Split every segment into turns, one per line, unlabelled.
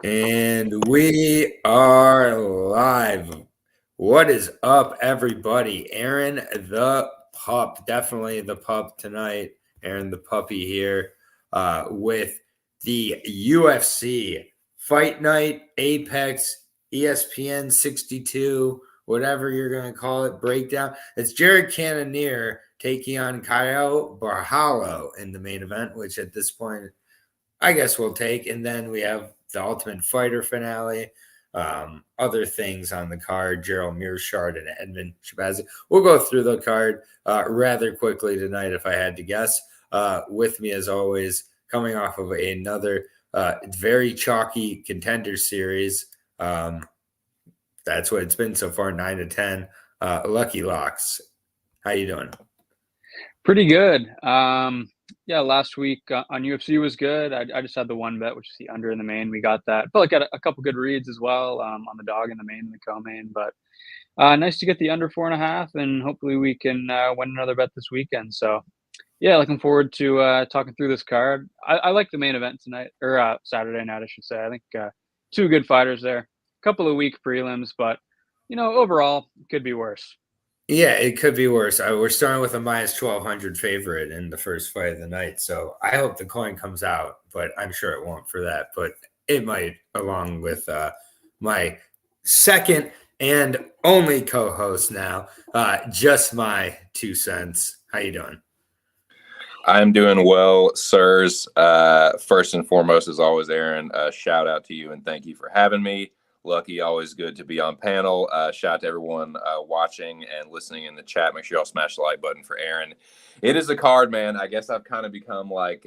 And we are live. What is up, everybody? Aaron the pup, definitely the pup tonight. Aaron the puppy here with the UFC Fight Night Apex ESPN 62, whatever you're going to call it, breakdown. It's Jared Cannonier taking on Caio Borralho in the main event, which at this point I guess we'll take. And then we have the Ultimate Fighter finale, other things on the card, Gerald Mearshard and Edmond Shabazian. We'll go through the card rather quickly tonight, if I had to guess. With me, as always, coming off of another very chalky contender series. That's what it's been so far, 9-10. Lucky Locks. How you doing?
Pretty good. Yeah, last week on UFC was good. I just had the one bet, which is the under in the main. We got that. Felt like got a couple good reads as well on the dog in the main and the co-main. But nice to get the under 4.5, and hopefully we can win another bet this weekend. So yeah, looking forward to talking through this card. I like the main event tonight, or Saturday night, I should say. I think two good fighters there. A couple of weak prelims, but overall it could be worse.
Yeah, it could be worse. We're starting with a minus 1,200 favorite in the first fight of the night. So I hope the coin comes out, but I'm sure it won't for that. But it might, along with my second and only co-host now, just my 2 cents. How you doing?
I'm doing well, sirs. First and foremost, as always, Aaron, shout out to you and thank you for having me. Lucky, always good to be on panel. Shout out to everyone watching and listening in the chat. Make sure y'all smash the like button for Aaron. It is a card, man. I guess I've kind of become like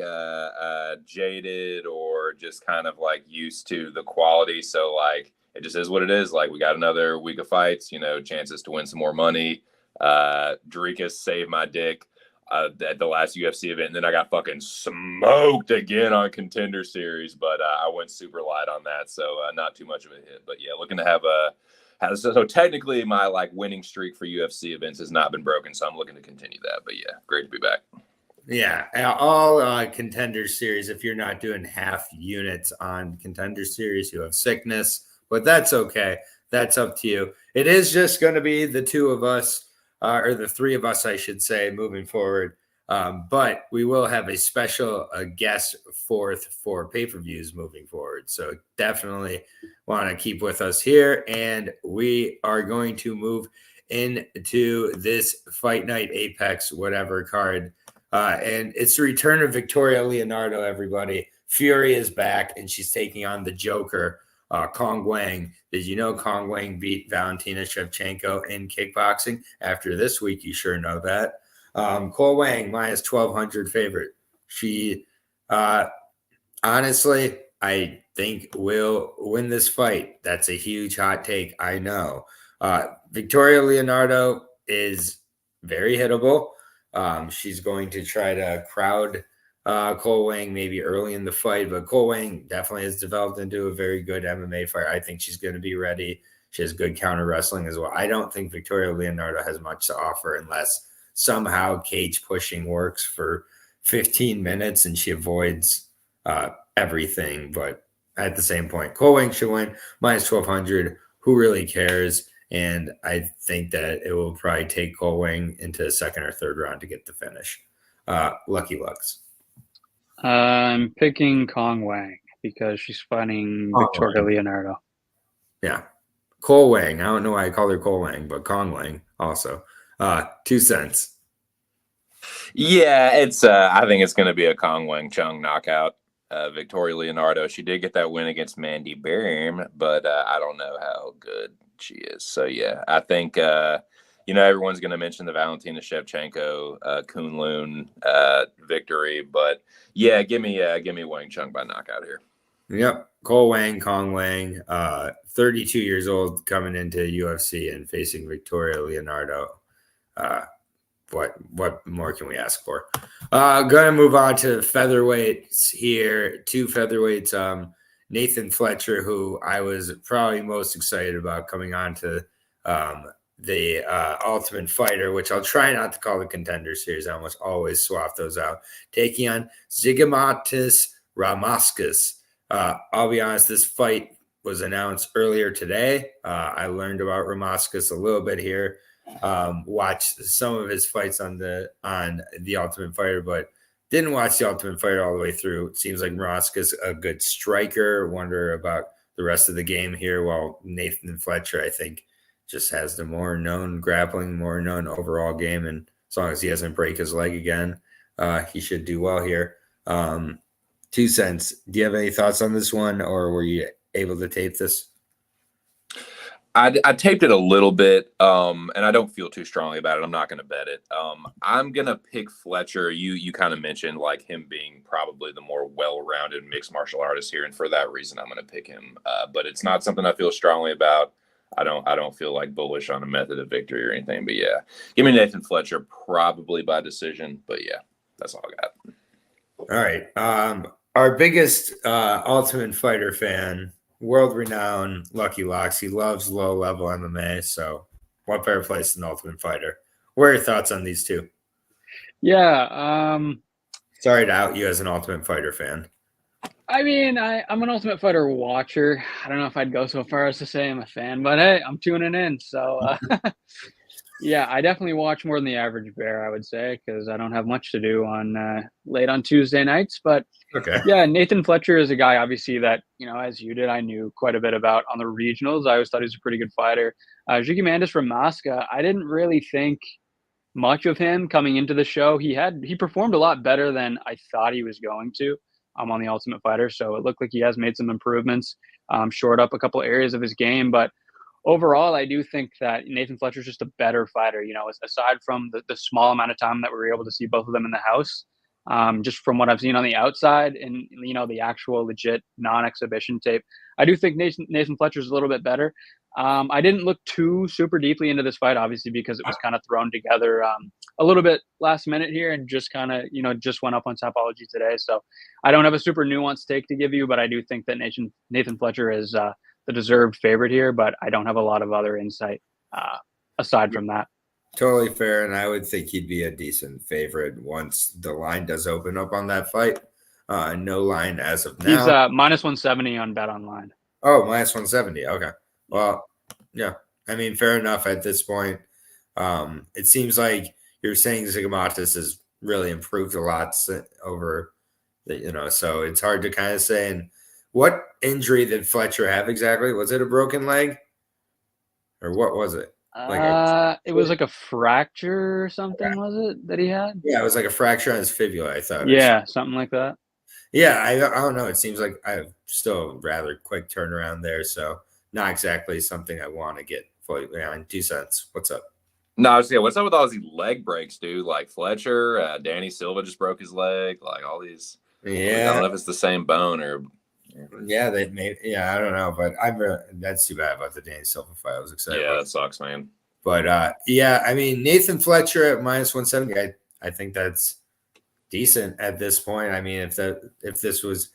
jaded or just kind of like used to the quality. So like it just is what it is. Like we got another week of fights, chances to win some more money. Dorikas saved my dick at the last UFC event, and then I got fucking smoked again on Contender Series, but I went super light on that, so not too much of a hit. But yeah, looking to have so technically my like winning streak for UFC events has not been broken, so I'm looking to continue that. But yeah, great to be back.
Yeah, all Contender Series, if you're not doing half units on Contender Series, you have sickness, but that's okay. That's up to you. It is just going to be the two of us, or the three of us, I should say, moving forward. But we will have a special guest fourth for pay-per-views moving forward. So definitely want to keep with us here. And we are going to move into this Fight Night Apex whatever card. And it's the return of Victoria Leonardo, everybody. Fury is back, and she's taking on the Joker, Kong Wang. Did you know Kong Wang beat Valentina Shevchenko in kickboxing? After this week, you sure know that. Cole Wang, minus 1,200 favorite. She, honestly, I think will win this fight. That's a huge hot take, I know. Victoria Leonardo is very hittable. She's going to try to crowd Cole Wang maybe early in the fight, but Cole Wang definitely has developed into a very good MMA fighter. I think she's going to be ready. She has good counter wrestling as well. I don't think Victoria Leonardo has much to offer unless somehow cage pushing works for 15 minutes and she avoids everything. But at the same point, Cole Wang should win minus 1,200. Who really cares? And I think that it will probably take Cole Wang into the second or third round to get the finish. Lucky Lucks.
I'm picking Kong Wang because she's fighting Victoria Leonardo.
Yeah. Cole Wang. I don't know why I call her Cole Wang, but Kong Wang also. 2 cents.
Yeah, it's. I think it's going to be a Kong Wang Chung knockout. Victoria Leonardo, she did get that win against Mandy Bam, but I don't know how good she is. So yeah, I think everyone's going to mention the Valentina Shevchenko Kunlun victory, but yeah, give me Wang Chung by knockout here.
Yep, Cole Wang, Kong Wang, 32 years old, coming into UFC and facing Victoria Leonardo. What more can we ask for? Going to move on to featherweights here. 2 featherweights. Nathan Fletcher, who I was probably most excited about coming on to the Ultimate Fighter, which I'll try not to call the Contender Series. I almost always swap those out. Taking on Zigat Rascus. I'll be honest, this fight was announced earlier today. I learned about Rascus a little bit here. Watched some of his fights on the Ultimate Fighter, but didn't watch the Ultimate Fighter all the way through. It seems like Rascus a good striker. Wonder about the rest of the game here. While Nathan Fletcher, I think, just has the more known grappling, more known overall game, and as long as he doesn't break his leg again, he should do well here. 2 cents. Do you have any thoughts on this one, or were you able to tape this?
I taped it a little bit, and I don't feel too strongly about it. I'm not going to bet it. I'm going to pick Fletcher. You kind of mentioned like him being probably the more well-rounded mixed martial artist here, and for that reason, I'm going to pick him. But it's not something I feel strongly about. I don't feel like bullish on a method of victory or anything. But yeah, give me Nathan Fletcher probably by decision. But yeah, that's all I got.
All right. Our biggest Ultimate Fighter fan, world-renowned Lucky Locks. He loves low-level MMA, so what better place than Ultimate Fighter? What are your thoughts on these two?
Yeah.
Sorry to out you as an Ultimate Fighter fan.
I mean, I'm an Ultimate Fighter watcher. I don't know if I'd go so far as to say I'm a fan, but hey, I'm tuning in. So, yeah, I definitely watch more than the average bear, I would say, because I don't have much to do on late on Tuesday nights. But
Okay.
yeah, Nathan Fletcher is a guy, obviously, that, as you did, I knew quite a bit about on the regionals. I always thought he was a pretty good fighter. Zhigimandis from Mosca, I didn't really think much of him coming into the show. He performed a lot better than I thought he was going to on the Ultimate Fighter. So it looked like he has made some improvements, shored up a couple areas of his game. But overall, I do think that Nathan Fletcher is just a better fighter, aside from the small amount of time that we were able to see both of them in the house. Just from what I've seen on the outside and, the actual legit non-exhibition tape, I do think Nathan Fletcher's a little bit better. I didn't look too super deeply into this fight, obviously, because it was kind of thrown together a little bit last minute here and just kind of, just went up on Topology today. So I don't have a super nuanced take to give you, but I do think that Nathan Fletcher is the deserved favorite here, but I don't have a lot of other insight aside from that.
Totally fair, and I would think he'd be a decent favorite once the line does open up on that fight. No line as of now.
He's minus 170 on Bet Online.
Oh, minus 170. Okay. Well, yeah. I mean, fair enough at this point. It seems like you're saying Zigatis has really improved a lot over the, so it's hard to kind of say. And what injury did Fletcher have exactly? Was it a broken leg? Or what was it?
It was like a fracture or something, was it, that he had?
Yeah, it was like a fracture on his fibula, I thought.
Yeah, something like that.
Yeah, I don't know. It seems like I have still a rather quick turnaround there, so not exactly something I want to get fully on. 2 cents. What's up?
No, what's up with all these leg breaks, dude? Like Fletcher, Danny Silva just broke his leg. Like all these.
Yeah,
I don't know if it's the same bone or.
Yeah, they made. Yeah, I don't know, but that's too bad about the Danny Silva fight. I was excited.
Yeah, that sucks, man.
But yeah, I mean Nathan Fletcher at minus 170. I think that's decent at this point. I mean, if this was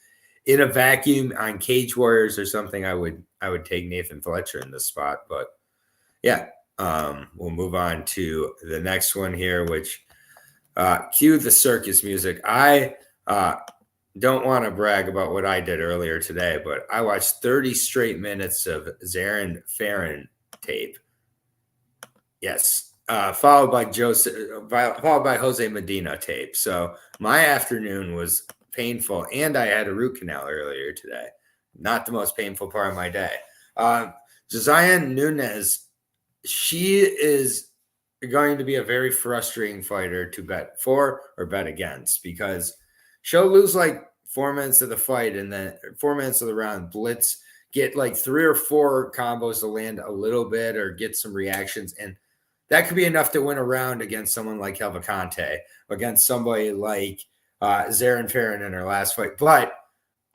in a vacuum on Cage Warriors or something, I would take Nathan Fletcher in this spot. But yeah, we'll move on to the next one here, which cue the circus music. I don't want to brag about what I did earlier today, but I watched 30 straight minutes of Zarin Farron tape. Yes. Followed by Jose Medina tape. So my afternoon was painful, and I had a root canal earlier today. Not the most painful part of my day. Jazmine Nunes, she is going to be a very frustrating fighter to bet for or bet against, because she'll lose like 4 minutes of the fight and then 4 minutes of the round, blitz, get like 3 or 4 combos to land a little bit or get some reactions. And that could be enough to win a round against someone like Helvacante, against somebody like Zarin Farron in her last fight. But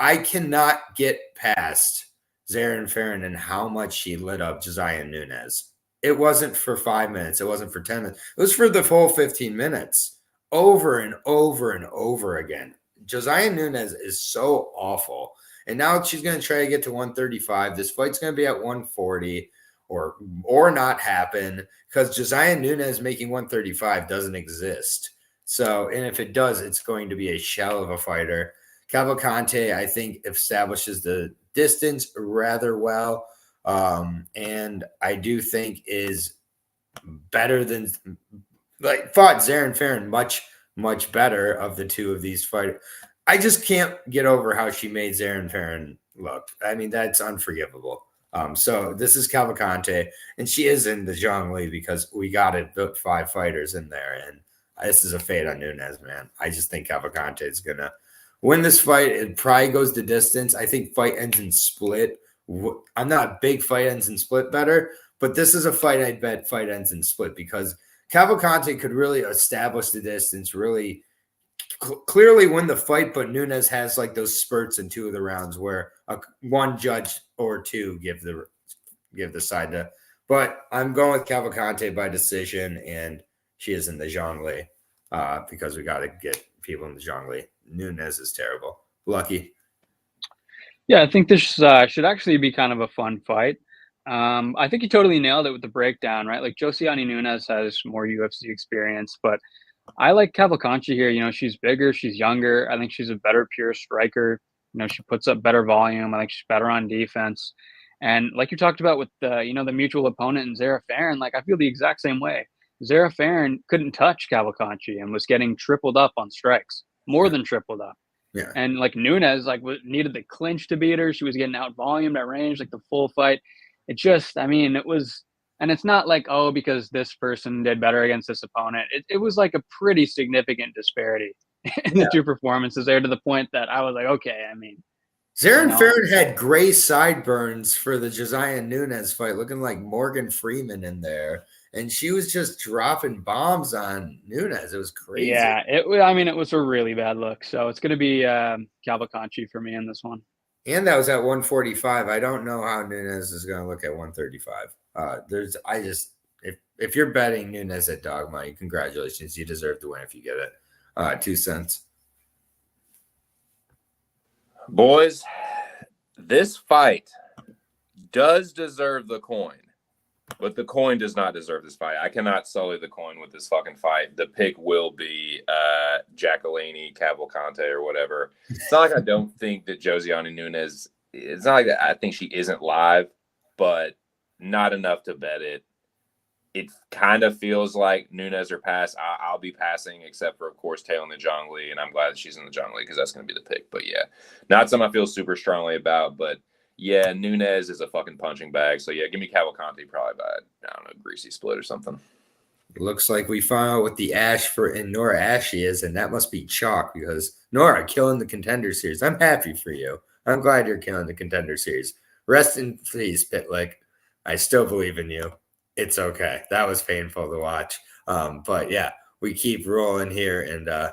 I cannot get past Zarin Farron and how much she lit up Jazmine Nunes. It wasn't for 5 minutes. It wasn't for 10 minutes. It was for the full 15 minutes over and over and over again. Jazmine Nunes is so awful. And now she's going to try to get to 135. This fight's going to be at 140 or not happen, because Jazmine Nunes making 135 doesn't exist. So, and if it does, it's going to be a shell of a fighter Cavalcante, I think, establishes the distance rather well. And I do think is better than fought Zarin Farron much better of the two of these fighters. I just can't get over how she made Zarin Farron look. I mean, that's unforgivable. So this is Cavalcante, and she is in the Zhongli because we got it built 5 fighters in there, and this is a fade on Nunes, man. I just think Cavalcante is gonna win this fight. It probably goes the distance. I think fight ends in split. I'm not a big fight ends in split better, but this is a fight I'd bet fight ends in split because Cavalcante could really establish the distance, really clearly win the fight, but Nunes has like those spurts in 2 of the rounds where one judge or 2 give the side to. But I'm going with Cavalcante by decision, and she is in the Zhongli because we got to get people in the Zhongli. Nunes is terrible. Lucky.
Yeah, I think this should actually be kind of a fun fight. I think you totally nailed it with the breakdown, right? Like Josiane Nunes has more UFC experience, but I like Cavalcante here. You know, she's bigger, she's younger. I think she's a better pure striker. You know, she puts up better volume. I think she's better on defense. And like you talked about with the, you know, the mutual opponent in Zara Farron, like I feel the exact same way. Zara Farron couldn't touch Cavalcante and was getting tripled up on strikes, more than tripled up.
Yeah.
And like Nunes, like needed the clinch to beat her. She was getting out volumed at range, like the full fight. It just, I mean, it was, and it's not like, oh, because this person did better against this opponent. It was like a pretty significant disparity in the 2 performances there to the point that I was like, okay, I mean.
Zarin Farron had gray sideburns for the Josiane Nunes fight, looking like Morgan Freeman in there. And she was just dropping bombs on Nunes. It was crazy.
Yeah, it was a really bad look. So it's going to be Cavalcante for me in this one.
And that was at 145. I don't know how Nunes is going to look at 135. If you're betting Nunes at dog money, congratulations. You deserve to win if you get it. 2 cents.
Boys, this fight does deserve the coin, but the coin does not deserve this fight. I cannot sully the coin with this fucking fight. The pick will be Jacqueline Cavalcante or whatever. It's not like I don't think that Josiane Nunes, it's not like that I think she isn't live, but not enough to bet it. It kind of feels like Nunes or pass. I'll be passing, except for, of course, Tail in the Zhongli, and I'm glad that she's in the Zhongli because that's going to be the pick. But, yeah, not something I feel super strongly about. But, yeah, Nunes is a fucking punching bag. So, yeah, give me Cavalcante probably by, I don't know, greasy split or something.
Looks like we found out what the ash for in Nora Ashy is, and that must be chalk because Nora killing the Contender Series. I'm happy for you. I'm glad you're killing the Contender Series. Rest in peace, Pitlick. I still believe in you. It's okay. That was painful to watch. But yeah, we keep rolling here, and the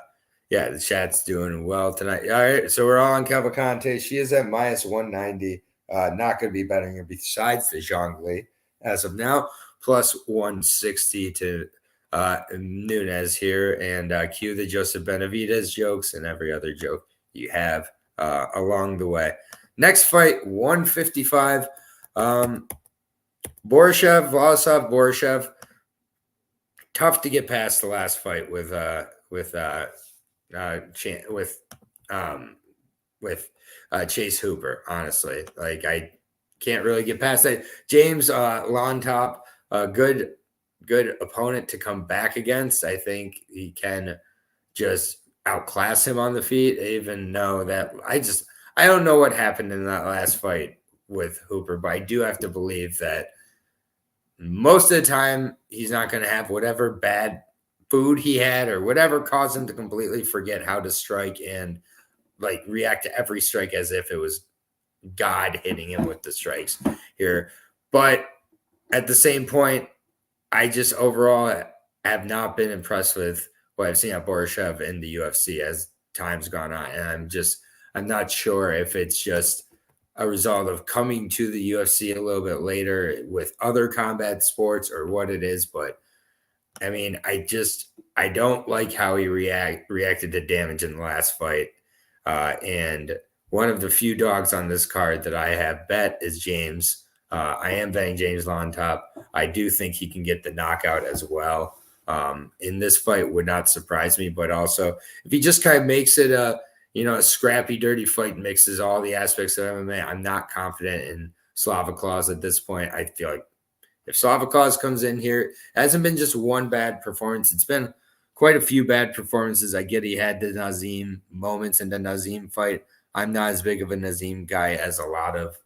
chat's doing well tonight. All right, so we're all on Cavalcante. She is at -190. Not going to be betting her besides the Zhongli as of now, plus 160 to Nunes here, and cue the Joseph Benavidez jokes and every other joke you have along the way. Next fight, 155. Borchev. Tough to get past the last fight with Chase Hooper. Honestly, like I can't really get past that. James Lontop, a good opponent to come back against. I think he can just outclass him on the feet. Even though that I don't know what happened in that last fight with Hooper, but I do have to believe that most of the time he's not going to have whatever bad food he had or whatever caused him to completely forget how to strike and like react to every strike as if it was God hitting him with the strikes here. But at the same point, I just overall have not been impressed with what I've seen at Borchev in the UFC as time's gone on. And I'm not sure if it's just a result of coming to the UFC a little bit later with other combat sports or what it is. But I mean, I don't like how he reacted to damage in the last fight. And one of the few dogs on this card that I have bet is James. I am betting James Lontop. I do think he can get the knockout as well. In this fight would not surprise me, but also if he just kind of makes it a scrappy, dirty fight mixes all the aspects of MMA. I'm not confident in Slava Claus at this point. I feel like if Slava Claus comes in here, it hasn't been just one bad performance. It's been quite a few bad performances. I get he had the Nazim moments in the Nazim fight. I'm not as big of a Nazim guy as a lot of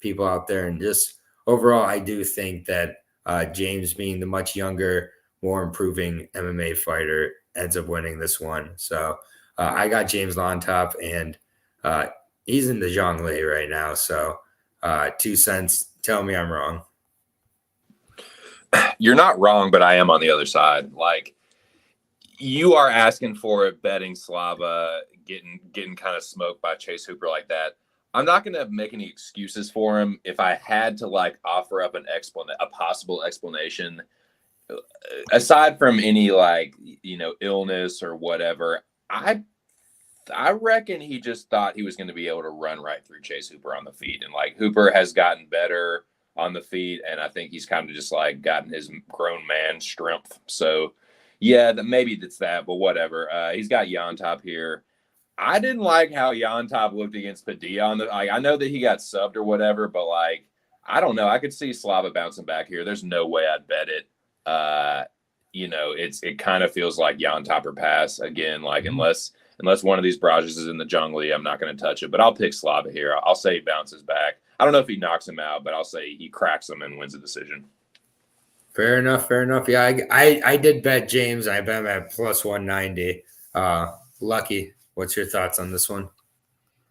people out there. And just overall, I do think that James, being the much younger, more improving MMA fighter, ends up winning this one. So I got James on top, and he's in the Zhongli right now. So 2 cents. Tell me I'm wrong.
You're not wrong, but I am on the other side. Like, you are asking for it, betting Slava getting kind of smoked by Chase Hooper like that. I'm not going to make any excuses for him. If I had to like offer up a possible explanation, aside from any like, illness or whatever, I reckon he just thought he was going to be able to run right through Chase Hooper on the feet. And like, Hooper has gotten better on the feet, and I think he's kind of just like gotten his grown man strength. So yeah, maybe that's that, but whatever. He's got Yontop here. I didn't like how Yontop looked against Padilla on the. I know that he got subbed or whatever, but like, I don't know. I could see Slava bouncing back here. There's no way I'd bet it. It kind of feels like Yontop or pass again. Like, unless one of these barrages is in the Zhongli, I'm not going to touch it. But I'll pick Slava here. I'll say he bounces back. I don't know if he knocks him out, but I'll say he cracks him and wins the decision.
Fair enough. Yeah, I did bet James. I bet him at plus 190. Lucky, what's your thoughts on this one?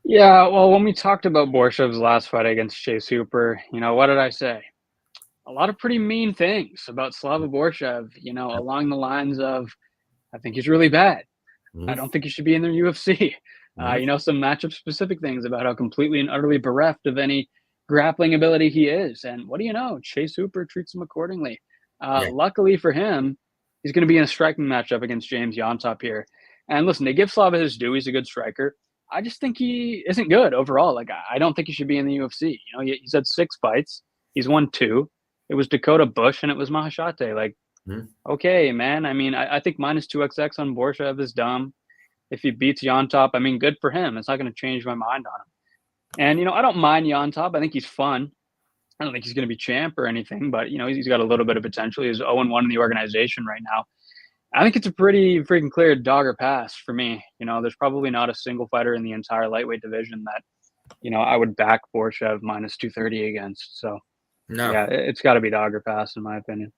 Yeah, well, when we talked about Borchev's last fight against Chase Hooper, what did I say? A lot of pretty mean things about Slava Borchev, along the lines of, I think he's really bad. I don't think he should be in the UFC. Some matchup-specific things about how completely and utterly bereft of any grappling ability he is. And what do you know? Chase Hooper treats him accordingly. Luckily for him, he's going to be in a striking matchup against James Yontop here. And listen, they give Slava his due. He's a good striker. I just think he isn't good overall. Like, I don't think he should be in the UFC. He's had 6 fights. He's won 2. It was Dakota Bush and it was Mahashate. Like, okay, man. I mean, I think minus 2XX on Borchev is dumb. If he beats Yontop, I mean, good for him. It's not going to change my mind on him. And, I don't mind Yontop. I think he's fun. I don't think he's going to be champ or anything, but, he's got a little bit of potential. He's 0-1 in the organization right now. I think it's a pretty freaking clear dog or pass for me. There's probably not a single fighter in the entire lightweight division that, I would back Borchev minus 230 against. So, no. Yeah, it's got to be dog or pass in my opinion.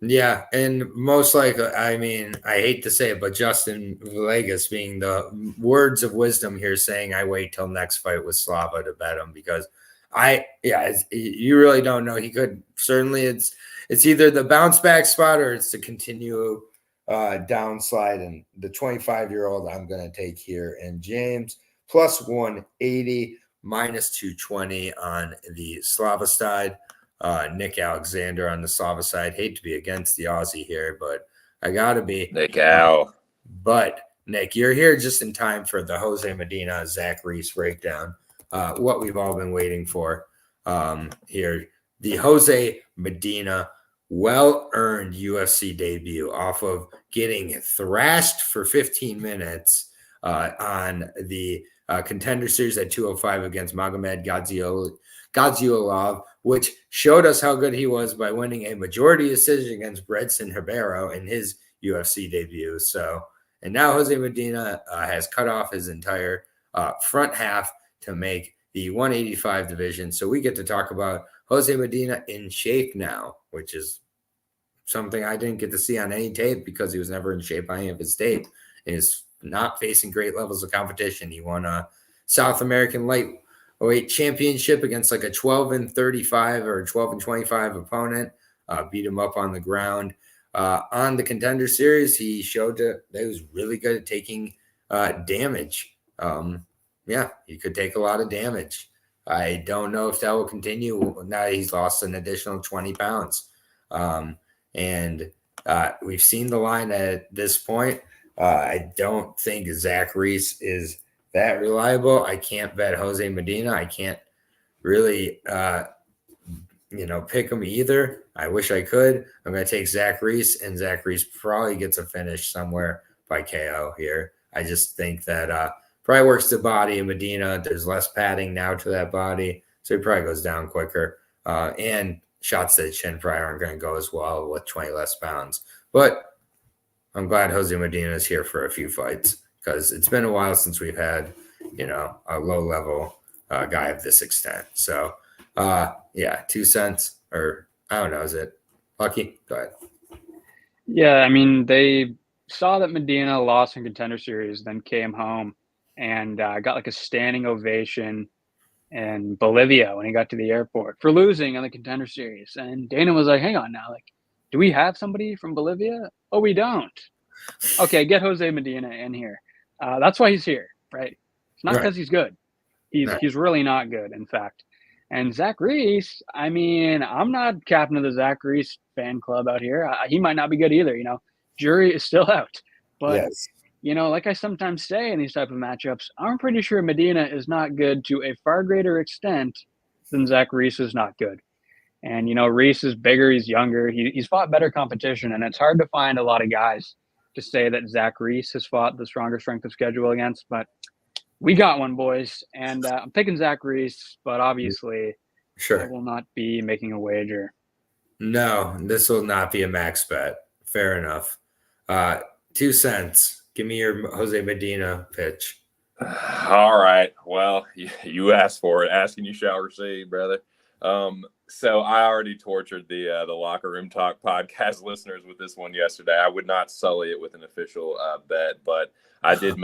Yeah, and most likely, I mean, I hate to say it, but Justin Villegas being the words of wisdom here, saying I wait till next fight with Slava to bet him, because you really don't know. He could certainly, it's either the bounce back spot or it's to continue downslide. And the 25-year-old I'm going to take here, and James plus 180, minus 220 on the Slava side. Nick Aleksandar on the Slava side. Hate to be against the Aussie here, but I gotta be.
Nick Al.
But Nick, you're here just in time for the Jose Medina Zack Reese breakdown. What we've all been waiting for here. The Jose Medina well-earned UFC debut off of getting thrashed for 15 minutes on the Contender Series at 205 against Magomed Gaziolov, which showed us how good he was by winning a majority decision against Bredson Ribeiro in his UFC debut. So, and now Jose Medina has cut off his entire front half to make the 185 division. So we get to talk about Jose Medina in shape now, which is something I didn't get to see on any tape because he was never in shape on any of his tape. He's not facing great levels of competition. He won a South American lightweight championship against like a 12-35 or 12-25 opponent, beat him up on the ground. On the Contender Series, he showed that he was really good at taking damage. He could take a lot of damage. I don't know if that will continue now that he's lost an additional 20 pounds. We've seen the line at this point. I don't think Zack Reese is that reliable. I can't bet Jose Medina. I can't really, pick him either. I wish I could. I'm going to take Zack Reese, and Zack Reese probably gets a finish somewhere by KO here. I just think that probably works the body in Medina. There's less padding now to that body, so he probably goes down quicker. And shots to the chin probably aren't going to go as well with 20 less pounds. But I'm glad Jose Medina is here for a few fights because it's been a while since we've had, a low-level guy of this extent. So, 2 cents, or I don't know, is it Lucky? Go ahead.
Yeah, I mean, they saw that Medina lost in Contender Series, then came home and got like a standing ovation in Bolivia when he got to the airport for losing on the Contender Series. And Dana was like, hang on now, like, do we have somebody from Bolivia? Oh, we don't. Okay, get Jose Medina in here. That's why he's here, right? It's not because he's good. He's really not good, in fact. And Zach Reese, I mean, I'm not captain of the Zach Reese fan club out here. He might not be good either, Jury is still out. But, like I sometimes say in these type of matchups, I'm pretty sure Medina is not good to a far greater extent than Zach Reese is not good. And, Reese is bigger, he's younger, he's fought better competition, and it's hard to find a lot of guys to say that Zach Reese has fought the stronger strength of schedule against, but we got one, boys, and I'm picking Zach Reese, but obviously I will not be making a wager.
No, this will not be a max bet. Fair enough. 2 cents. Give me your Jose Medina pitch.
All right. Well, you asked for it. Asking you shall receive, brother. So I already tortured the Locker Room Talk podcast listeners with this one yesterday. I would not sully it with an official bet, but I did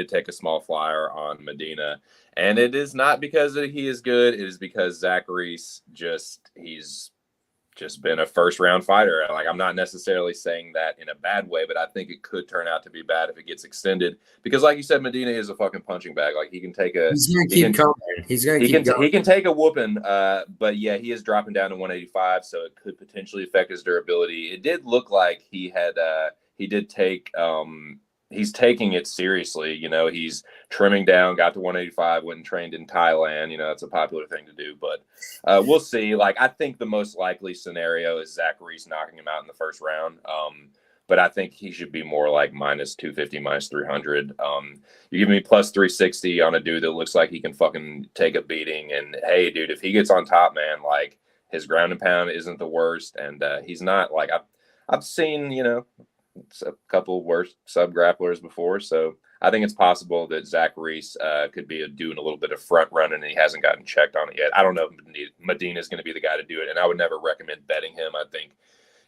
take a small flyer on Medina, and it is not because he is good. It is because Zach Reese he's just been a first round fighter. Like, I'm not necessarily saying that in a bad way, but I think it could turn out to be bad if it gets extended because, like you said, Medina is a fucking punching bag. Like, he can take a,
he's going to keep coming. He's going to keep going.
He can take a whooping. But yeah, he is dropping down to 185. So it could potentially affect his durability. It did look like he did take, he's taking it seriously. He's trimming down, got to 185, went and trained in Thailand. That's a popular thing to do, but we'll see. Like, I think the most likely scenario is Zach Reese knocking him out in the first round. But I think he should be more like minus 250, minus 300. You give me plus 360 on a dude that looks like he can fucking take a beating. And hey, dude, if he gets on top, man, like, his ground and pound isn't the worst. And he's not like, I've seen, a couple worse sub grapplers before, so I think it's possible that Zach Reese could be doing a little bit of front running, and he hasn't gotten checked on it yet. I don't know if Medina is going to be the guy to do it, and I would never recommend betting him. I think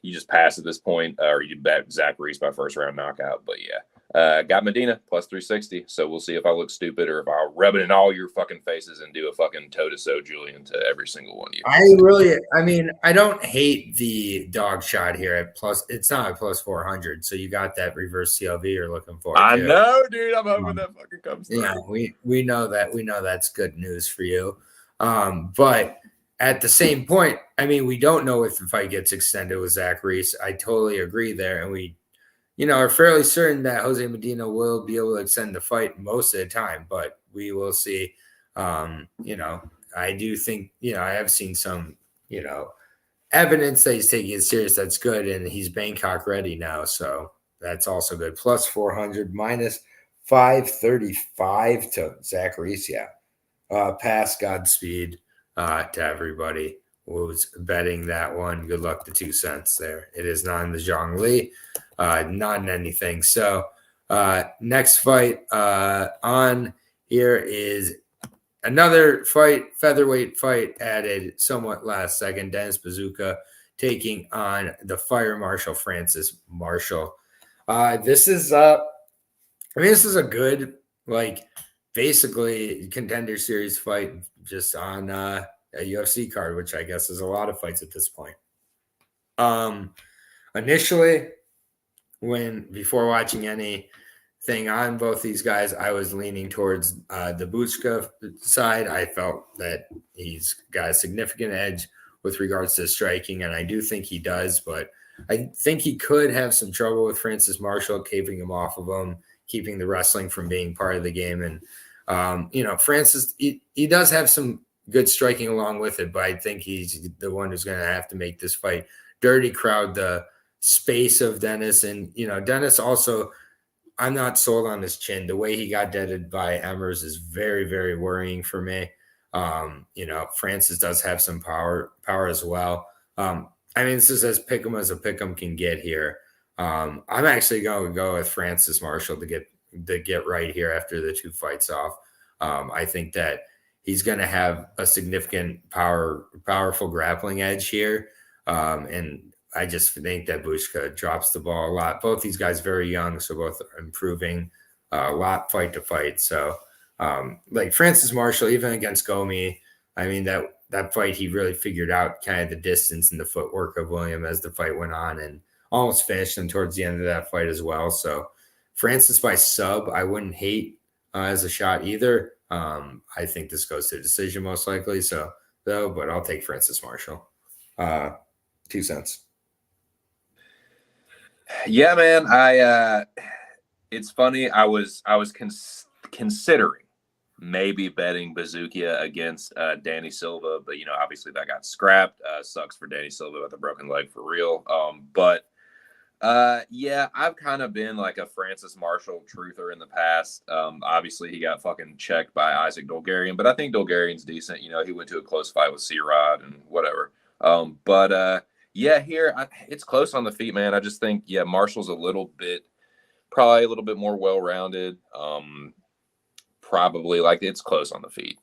you just pass at this point, or you bet Zach Reese by first round knockout. But yeah, got Medina plus 360, so we'll see if I look stupid or if I'll rub it in all your fucking faces and do a fucking toe-to-toe Julian to every single one of you.
I don't hate the dog shot here at plus. It's not at plus 400, so you got that reverse CLV you're looking for.
I know, dude. I'm hoping that fucking comes through.
Yeah, we know that. We know that's good news for you. But at the same point, we don't know if the fight gets extended with Zach Reese. I totally agree there, and we are fairly certain that Jose Medina will be able to extend the fight most of the time, but we will see. I do think, I have seen some, evidence that he's taking it serious. That's good. And he's Bangkok ready now. So that's also good. Plus 400, minus 535 to Zach Reese. Yeah. Pass Godspeed to everybody who was betting that one. Good luck to 2 cents there. It is not in the Zhongli, not in anything. So next fight on here is another fight, featherweight fight added somewhat last second. Dennis Bazooka taking on the Fire Marshal Francis Marshall. This is a good, basically Contender Series fight just on a UFC card, which I guess is a lot of fights at this point. Initially, before watching anything on both these guys, I was leaning towards the Buka side. I felt that he's got a significant edge with regards to striking, and I do think he does, but I think he could have some trouble with Francis Marshall, keeping him off of him, keeping the wrestling from being part of the game. And, Francis, he does have some good striking along with it, but I think he's the one who's going to have to make this fight dirty, crowd the space of Dennis. And, Dennis also I'm not sold on his chin. The way he got deaded by Emmers is very, very worrying for me. Francis does have some power as well. This is as pick 'em as a pick 'em can get here. I'm actually going to go with Francis Marshall to get right here after the 2 fights off. I think that he's going to have a significant powerful grappling edge here. And I just think that Buka drops the ball a lot. Both these guys very young, so both are improving a lot fight to fight. So like Francis Marshall, even against Gomi, that fight, he really figured out kind of the distance and the footwork of William as the fight went on and almost finished him towards the end of that fight as well. So Francis by sub, I wouldn't hate as a shot either. I think this goes to decision most likely. But I'll take Francis Marshall. 2 cents.
Yeah, man. It's funny. I was considering maybe betting Bazookia against Danny Silva, but obviously that got scrapped. Sucks for Danny Silva with a broken leg for real. I've kind of been like a Francis Marshall truther in the past. Obviously he got fucking checked by Isaac Dolgarian, but I think Dolgarian's decent. He went to a close fight with C-Rod and whatever. Here it's close on the feet, man. I just think, Marshall's probably a little bit more well-rounded. Probably like it's close on the feet.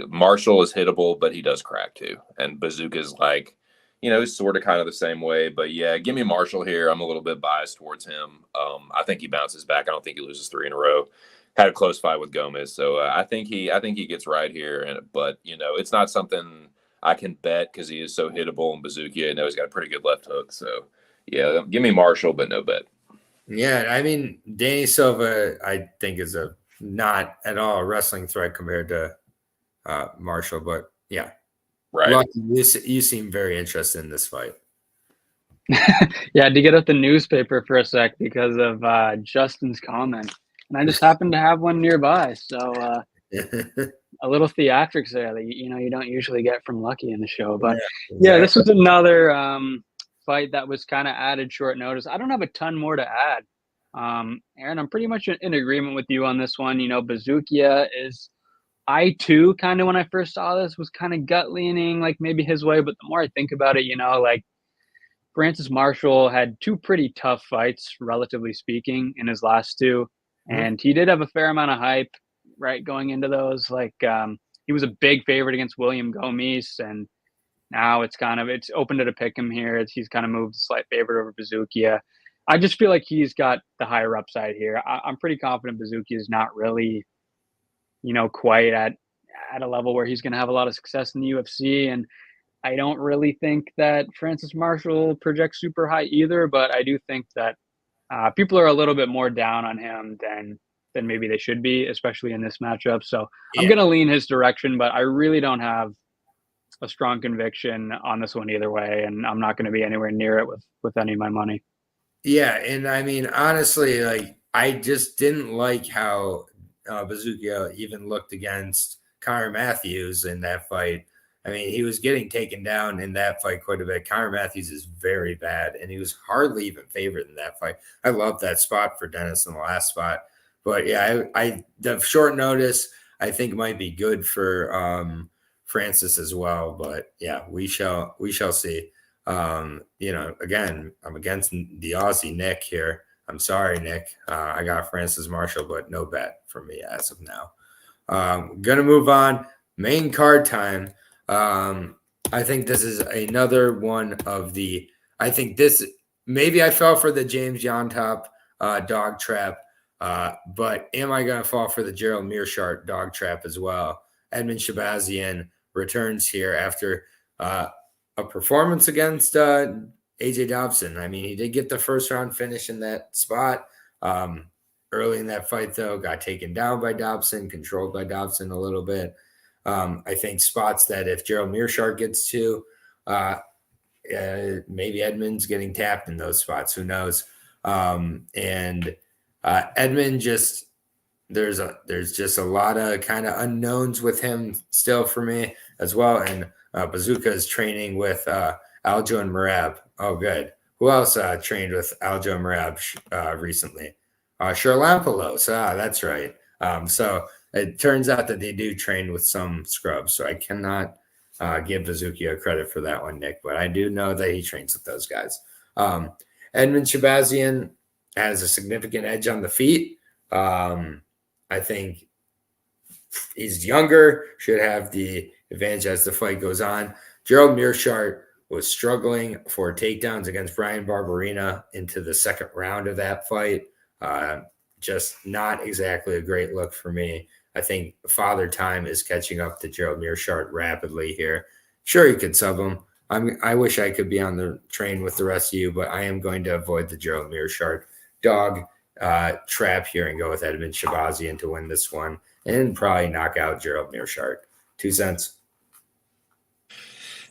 Marshall is hittable, but he does crack too. And Bazooka's like, he's sort of kind of the same way, but give me Marshall here. I'm a little bit biased towards him. I think he bounces back. I don't think he loses 3 in a row. Had a close fight with Gomez. So I think he gets right here. But it's not something I can bet because he is so hittable, and Bazooka, he's got a pretty good left hook. So give me Marshall, but no bet.
Yeah. Danny Silva, I think is not at all a wrestling threat compared to Marshall, but yeah.
Right.
Lucky, you seem very interested in this fight.
Yeah, I had to get up the newspaper for a sec because of Justin's comment. And I just happened to have one nearby. So a little theatrics there that, you don't usually get from Lucky in the show. But
exactly.
This was another fight that was kind of added short notice. I don't have a ton more to add. Aaron, I'm pretty much in agreement with you on this one. Bazookia is, I too, kind of when I first saw this was kind of gut leaning, like maybe his way. But the more I think about it, like Francis Marshall had 2 pretty tough fights, relatively speaking, in his last 2. Mm-hmm. And he did have a fair amount of hype, right, going into those. Like he was a big favorite against William Gomis, and now it's open to pick him here. He's kind of moved a slight favorite over Bazookia. I just feel like he's got the higher upside here. I'm pretty confident Bazookia is not really, quite at a level where he's going to have a lot of success in the UFC. And I don't really think that Francis Marshall projects super high either, but I do think that people are a little bit more down on him than maybe they should be, especially in this matchup. So I'm going to lean his direction, but I really don't have a strong conviction on this one either way. And I'm not going to be anywhere near it with any of my money.
Yeah. And honestly, like I just didn't like how Bazooka even looked against Conor Matthews in that fight. He was getting taken down in that fight quite a bit. Conor Matthews is very bad, and he was hardly even favored in that fight. I love that spot for Dennis in the last spot. But the short notice I think might be good for Francis as well. But we shall see. Again, I'm against the Aussie Nick here. I'm sorry, Nick. I got Francis Marshall, but no bet for me as of now. Gonna move on. Main card time. I think this is another one of the. I think this maybe I fell for the James Yontop dog trap, but am I gonna fall for the Gerald Mearshart dog trap as well? Edmond Shabazian returns here after a performance against AJ Dobson. He did get the first round finish in that spot. Early in that fight, though, got taken down by Dobson, controlled by Dobson a little bit. I think spots that if Gerald Mearshart gets to, maybe Edmond's getting tapped in those spots. Who knows? Edmond just there's just a lot of kind of unknowns with him still for me as well. And Bazooka is training with Aljo and Marab. Oh, good. Who else trained with Aljo and Marab recently? Charlampolos. That's right. So it turns out that they do train with some scrubs. So I cannot give Bazookia credit for that one, Nick, but I do know that he trains with those guys. Edmond Shabazian has a significant edge on the feet. I think he's younger, should have the advantage as the fight goes on. Gerald Mearshart was struggling for takedowns against Brian Barberina into the second round of that fight. Just not exactly a great look for me. I think Father Time is catching up to Gerald Mearshart rapidly here. Sure, you could sub him. I wish I could be on the train with the rest of you, but I am going to avoid the Gerald Mearshart dog trap here and go with Edmond Shabazian to win this one and probably knock out Gerald Mearshart. 2 cents.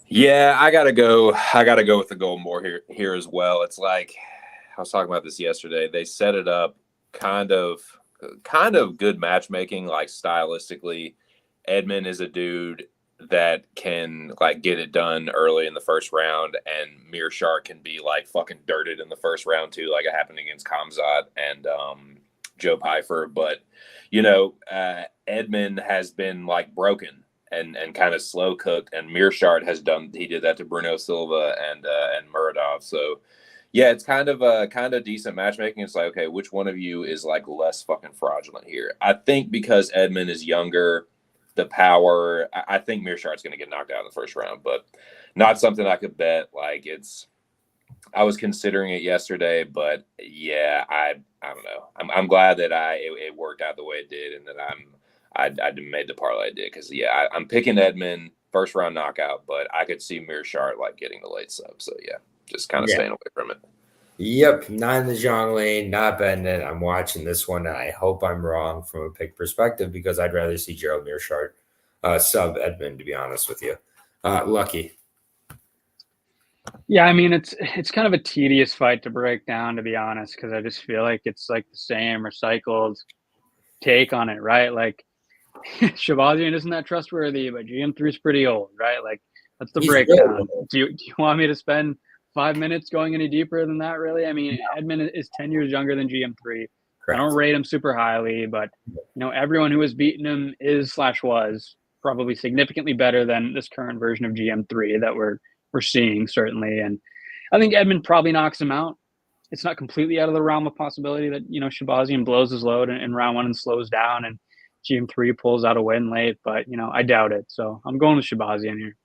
Yeah, I gotta go with the Golden Boar here as well. It's like I was talking about this yesterday. They set it up kind of good matchmaking, like stylistically. Edmond is a dude that can like get it done early in the first round, and Mearshart can be like fucking dirted in the first round too, like it happened against Kamzat and Joe Pyfer. But Edmond has been like broken and kind of slow cooked, and Mearshart he did that to Bruno Silva and Muradov. So yeah, it's kind of decent matchmaking. It's like, okay, which one of you is like less fucking fraudulent here? I think because Edmond is younger, the power, I think Mearshart's going to get knocked out in the first round, but not something I could bet. Like I was considering it yesterday, but yeah, I don't know. I'm glad that it worked out the way it did, and that I made the parlay I did, because yeah, I'm picking Edmond first round knockout, but I could see Mearshart like getting the late sub. So yeah, just kind of staying away from it.
Yep, not in the Zhang lane, not betting it. I'm watching this one, and I hope I'm wrong from a pick perspective, because I'd rather see Gerald Mearshart sub Edmond, to be honest with you. Lucky.
Yeah, I mean, it's kind of a tedious fight to break down, to be honest, because I just feel like it's like the same recycled take on it, right? Like Shabazian isn't that trustworthy, but GM3 is pretty old, right? Like that's the breakdown. Do you want me to spend 5 minutes going any deeper than that, really? I mean, Edmond is 10 years younger than GM3. Correct. I don't rate him super highly, but everyone who has beaten him was probably significantly better than this current version of GM3 that we're seeing, certainly. And I think Edmond probably knocks him out. It's not completely out of the realm of possibility that Shabazian blows his load in round one and slows down, and GM3 pulls out a win late, but I doubt it. So I'm going with Shabazian here.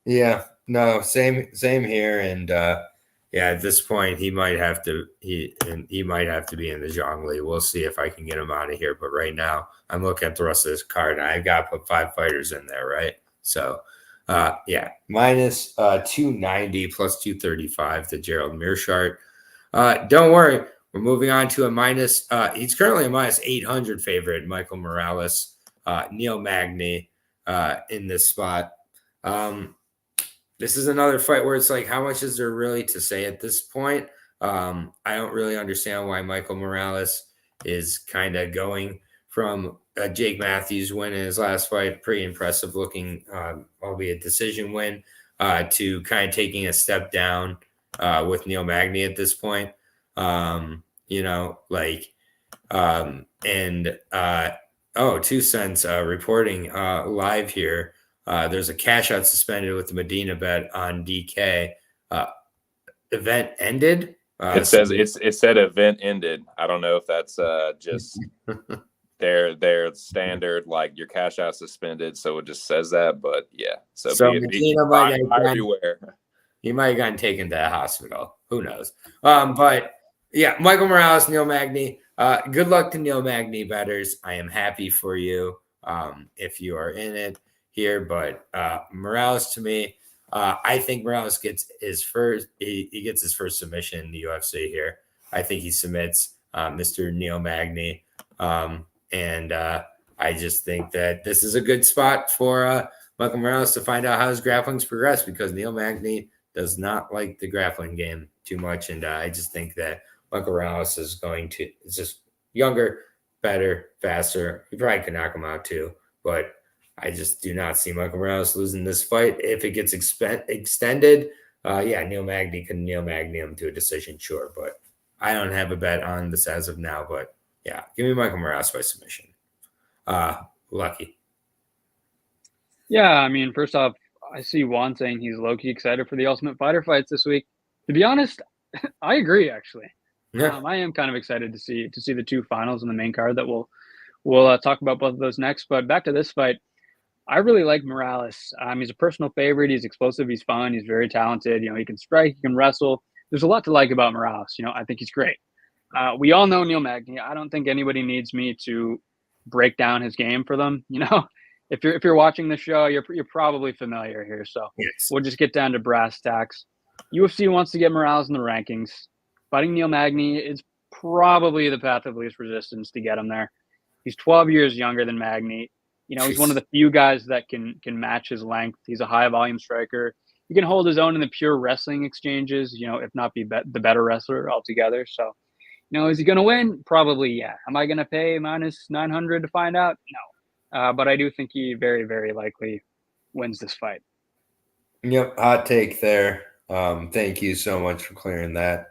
Yeah, no, same here. And at this point he might have to be in the Zhongli. We'll see if I can get him out of here. But right now I'm looking at the rest of this card, and I've got to put 5 fighters in there, right? So minus 290 plus 235 to Gerald Mearshart. Don't worry, we're moving on to a minus. He's currently a minus 800 favorite, Michael Morales, Neil Magny in this spot. This is another fight where it's like, how much is there really to say at this point? I don't really understand why Michael Morales is kind of going from a Jake Matthews win in his last fight, pretty impressive looking, albeit decision win, to kind of taking a step down with Neil Magny at this point. 2 cents reporting live here. There's a cash out suspended with the Medina bet on DK. Event ended.
It said event ended. I don't know if that's just their standard, like your cash out suspended, so it just says that. But yeah, so
Medina might everywhere. He might have gotten taken to the hospital. Who knows? But yeah, Michael Morales, Neil Magny. Good luck to Neil Magny bettors. I am happy for you if you are in it here. But Morales, to me, I think Morales gets his first. He gets his first submission in the UFC here. I think he submits Mr. Neil Magny, and I just think that this is a good spot for Michael Morales to find out how his grappling's progressed, because Neil Magny does not like the grappling game too much, and I just think that Michael Morales is just younger, better, faster. He probably could knock him out too, but I just do not see Michael Morales losing this fight. If it gets extended, Neil Magny can Neil Magny him to a decision, sure, but I don't have a bet on this as of now, but Yeah, give me Michael Morales by submission. Lucky.
Yeah, I mean, first off, I see Juan saying he's low-key excited for the Ultimate Fighter fights this week. To be honest, I agree, actually.
Yeah.
I am kind of excited to see the two finals in the main card that we'll talk about both of those next. But back to this fight, I really like Morales. He's a personal favorite. He's explosive. He's fun. He's very talented. He can strike. He can wrestle. There's a lot to like about Morales. I think he's great. We all know Neil Magny. I don't think anybody needs me to break down his game for them. If you're watching the show, you're probably familiar here. So
Yes.
We'll just get down to brass tacks. UFC wants to get Morales in the rankings. Fighting Neil Magny is probably the path of least resistance to get him there. He's 12 years younger than Magny. He's one of the few guys that can match his length. He's a high volume striker. He can hold his own in the pure wrestling exchanges, if not be the better wrestler altogether. So, is he going to win? Probably, yeah. Am I going to pay minus 900 to find out? No. But I do think he very, very likely wins this fight.
Yep, hot take there. Thank you so much for clearing that.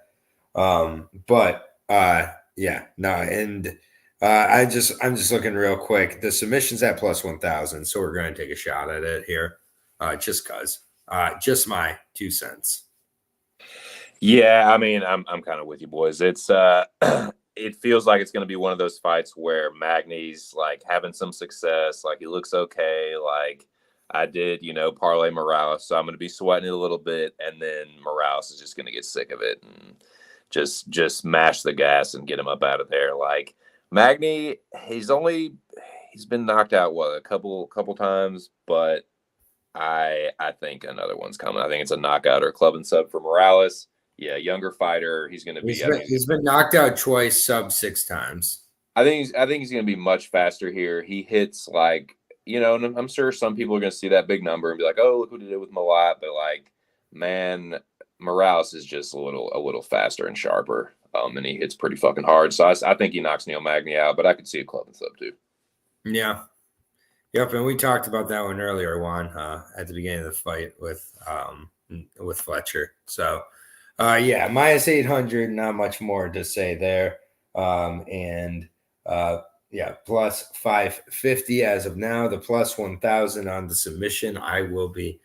Yeah, no, and I'm just looking real quick. The submission's at plus 1,000, so we're going to take a shot at it here, just cause. Just my 2 cents.
Yeah, I mean, I'm kind of with you, boys. It's it feels like it's going to be one of those fights where Magny's like having some success, like he looks okay, like I did, parlay Morales, so I'm going to be sweating it a little bit, and then Morales is just going to get sick of it and just mash the gas and get him up out of there. Like Magny, he's been knocked out a couple times, but I think another one's coming. I think it's a knockout or a club and sub for Morales. Yeah, younger fighter. He's going to be.
He's been knocked out twice, sub 6 times.
I think he's going to be much faster here. He hits like. And I'm sure some people are going to see that big number and be like, "Oh, look what he did with Malat." But like, man, Morales is just a little faster and sharper, and he hits pretty fucking hard. So I think he knocks Neil Magny out, but I could see a club and sub too.
Yeah, yep. And we talked about that one earlier, Juan, at the beginning of the fight with Fletcher. So, yeah, minus 800, not much more to say there, Yeah, plus 550 as of now. The plus 1,000 on the submission. I will be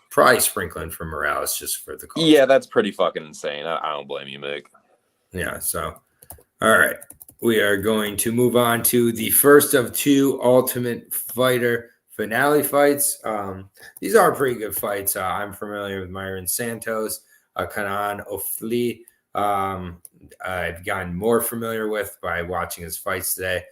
probably sprinkling for Morales just for the call.
Yeah, that's pretty fucking insane. I don't blame you, Mick.
Yeah, so, all right. We are going to move on to the first of 2 Ultimate Fighter finale fights. These are pretty good fights. I'm familiar with Myron Santos, Oley. I've gotten more familiar with by watching his fights today.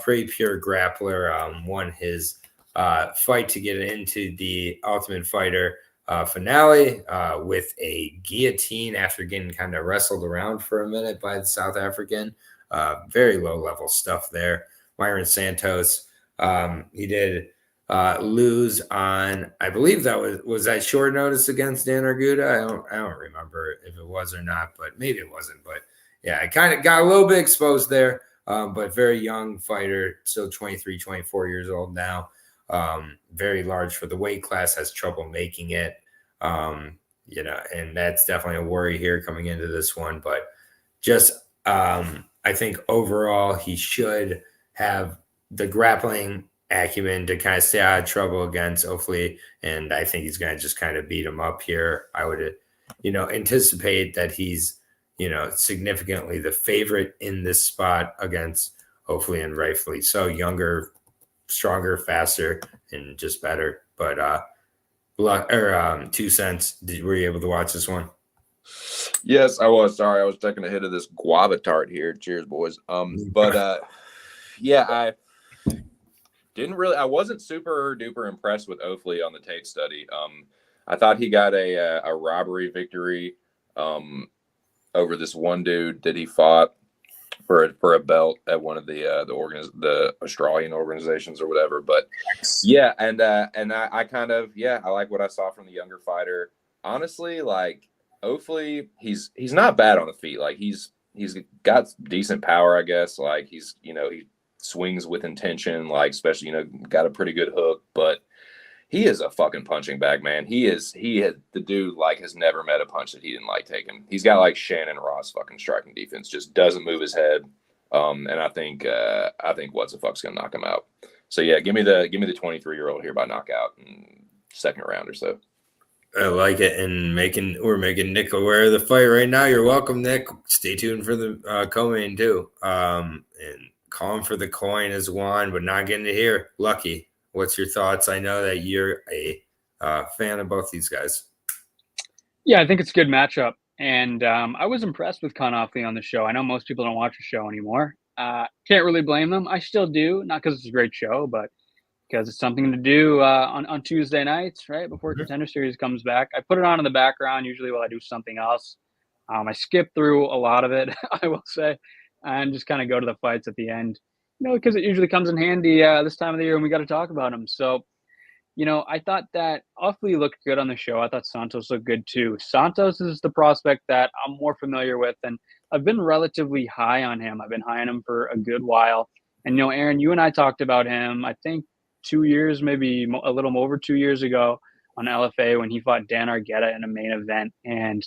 Pretty pure grappler. Won his fight to get into the Ultimate Fighter finale with a guillotine after getting kind of wrestled around for a minute by the South African. Very low level stuff there. Myron Santos. He did lose on, I believe that was that short notice against Dan Arguda. I don't remember if it was or not, but maybe it wasn't. But yeah, I kind of got a little bit exposed there. But very young fighter, still 23, 24 years old now. Very large for the weight class, has trouble making it. And that's definitely a worry here coming into this one. But just I think overall he should have the grappling acumen to kind of stay out of trouble against Oley, and I think he's going to just kind of beat him up here. I would, anticipate that he's, significantly the favorite in this spot against Oley, and rightfully so. Younger, stronger, faster, and just better. But 2 cents. Were you able to watch this one?
Yes, I was. Sorry, I was taking a hit of this guava tart here. Cheers, boys. Yeah, I wasn't super duper impressed with Oley on the tape study. I thought he got a robbery victory over this one dude that he fought for a belt at one of the Australian organizations or whatever. But yeah, and I kind of I like what I saw from the younger fighter. Honestly, like Oley, he's not bad on the feet. Like he's got decent power, I guess. Like he swings with intention, like especially got a pretty good hook, but he is a fucking punching bag, man. The dude like has never met a punch that he didn't like taking. He's got like Shannon Ross fucking striking defense, just doesn't move his head. And I think what's the fuck's gonna knock him out. So yeah, give me the 23-year-old here by knockout in second round or so.
I like it. And we're making Nick aware of the fight right now. You're welcome, Nick. Stay tuned for the co-main too. And calling for the coin is one, but not getting it here. Lucky, what's your thoughts? I know that you're a fan of both these guys.
Yeah, I think it's a good matchup. And I was impressed with Cannonier on the show. I know most people don't watch the show anymore. Can't really blame them. I still do, not because it's a great show, but because it's something to do on Tuesday nights, right, before Contender Series comes back. I put it on in the background, usually while I do something else. I skip through a lot of it, I will say, and just kind of go to the fights at the end, because it usually comes in handy this time of the year when we got to talk about them. So, I thought that Oley looked good on the show. I thought Santos looked good too. Santos is the prospect that I'm more familiar with, and I've been relatively high on him. I've been high on him for a good while. And, Aaron, you and I talked about him, I think, 2 years, maybe a little over 2 years ago on LFA when he fought Dan Argueta in a main event. And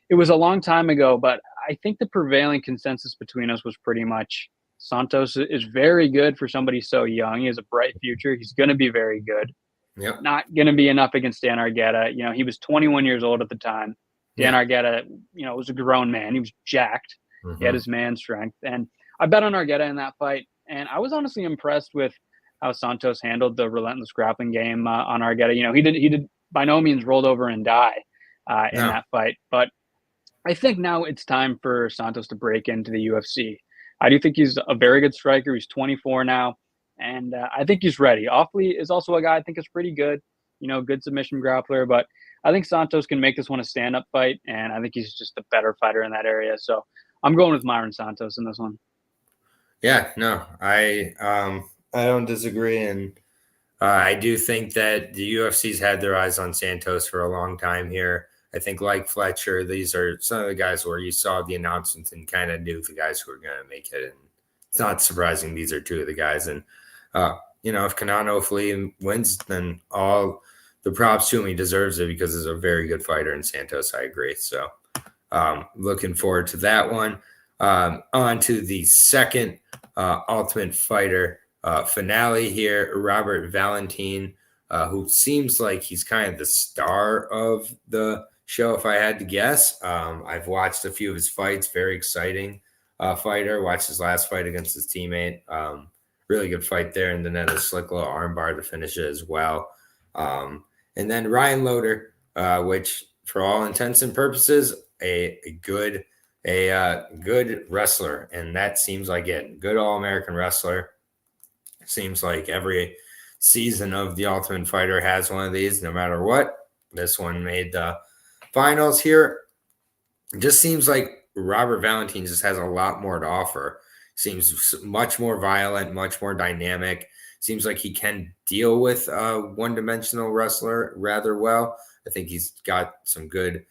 it was a long time ago, but I think the prevailing consensus between us was pretty much Santos is very good for somebody so young. He has a bright future. He's going to be very good.
Yep.
Not going to be enough against Dan Argueta. He was 21 years old at the time. Dan Argueta, was a grown man. He was jacked. Mm-hmm. He had his man strength. And I bet on Argueta in that fight. And I was honestly impressed with how Santos handled the relentless grappling game on Argueta. He did by no means rolled over and die in that fight. But I think now it's time for Santos to break into the UFC. I do think he's a very good striker. He's 24 now, and I think he's ready. Oley is also a guy I think is pretty good, good submission grappler. But I think Santos can make this one a stand-up fight, and I think he's just a better fighter in that area. So I'm going with Myron Santos in this one.
Yeah, no, I don't disagree, and I do think that the UFC's had their eyes on Santos for a long time here. I think, like Fletcher, these are some of the guys where you saw the announcements and kind of knew the guys who were going to make it. And it's not surprising these are two of the guys. And, if Cannonier wins, then all the props to him, he deserves it because he's a very good fighter in Santos. I agree. So looking forward to that one. On to the second Ultimate Fighter finale here, Robert Valentine, who seems like he's kind of the star of the show, if I had to guess. I've watched a few of his fights. Very exciting fighter. Watched his last fight against his teammate. Really good fight there. And then had a slick little armbar to finish it as well. And then Ryan Loder, which for all intents and purposes, a good wrestler. And that seems like it. Good All-American wrestler. Seems like every season of The Ultimate Fighter has one of these, no matter what. This one made the finals here. It just seems like Robert Valentine just has a lot more to offer. Seems much more violent, much more dynamic. Seems like he can deal with a one-dimensional wrestler rather well. I think he's got some good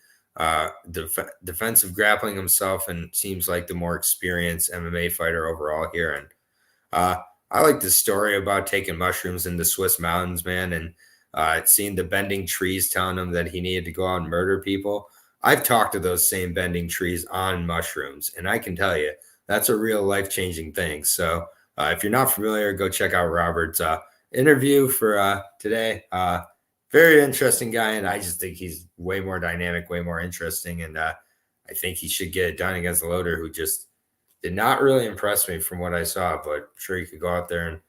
defensive grappling himself, and seems like the more experienced MMA fighter overall here. And I like the story about taking mushrooms in the Swiss mountains, man, and seeing the bending trees telling him that he needed to go out and murder people. I've talked to those same bending trees on mushrooms, and I can tell you that's a real life-changing thing. So if you're not familiar, go check out Robert's interview for today. Very interesting guy, and I just think he's way more dynamic, way more interesting, and I think he should get it done against Loder, who just did not really impress me from what I saw, but I'm sure he could go out there and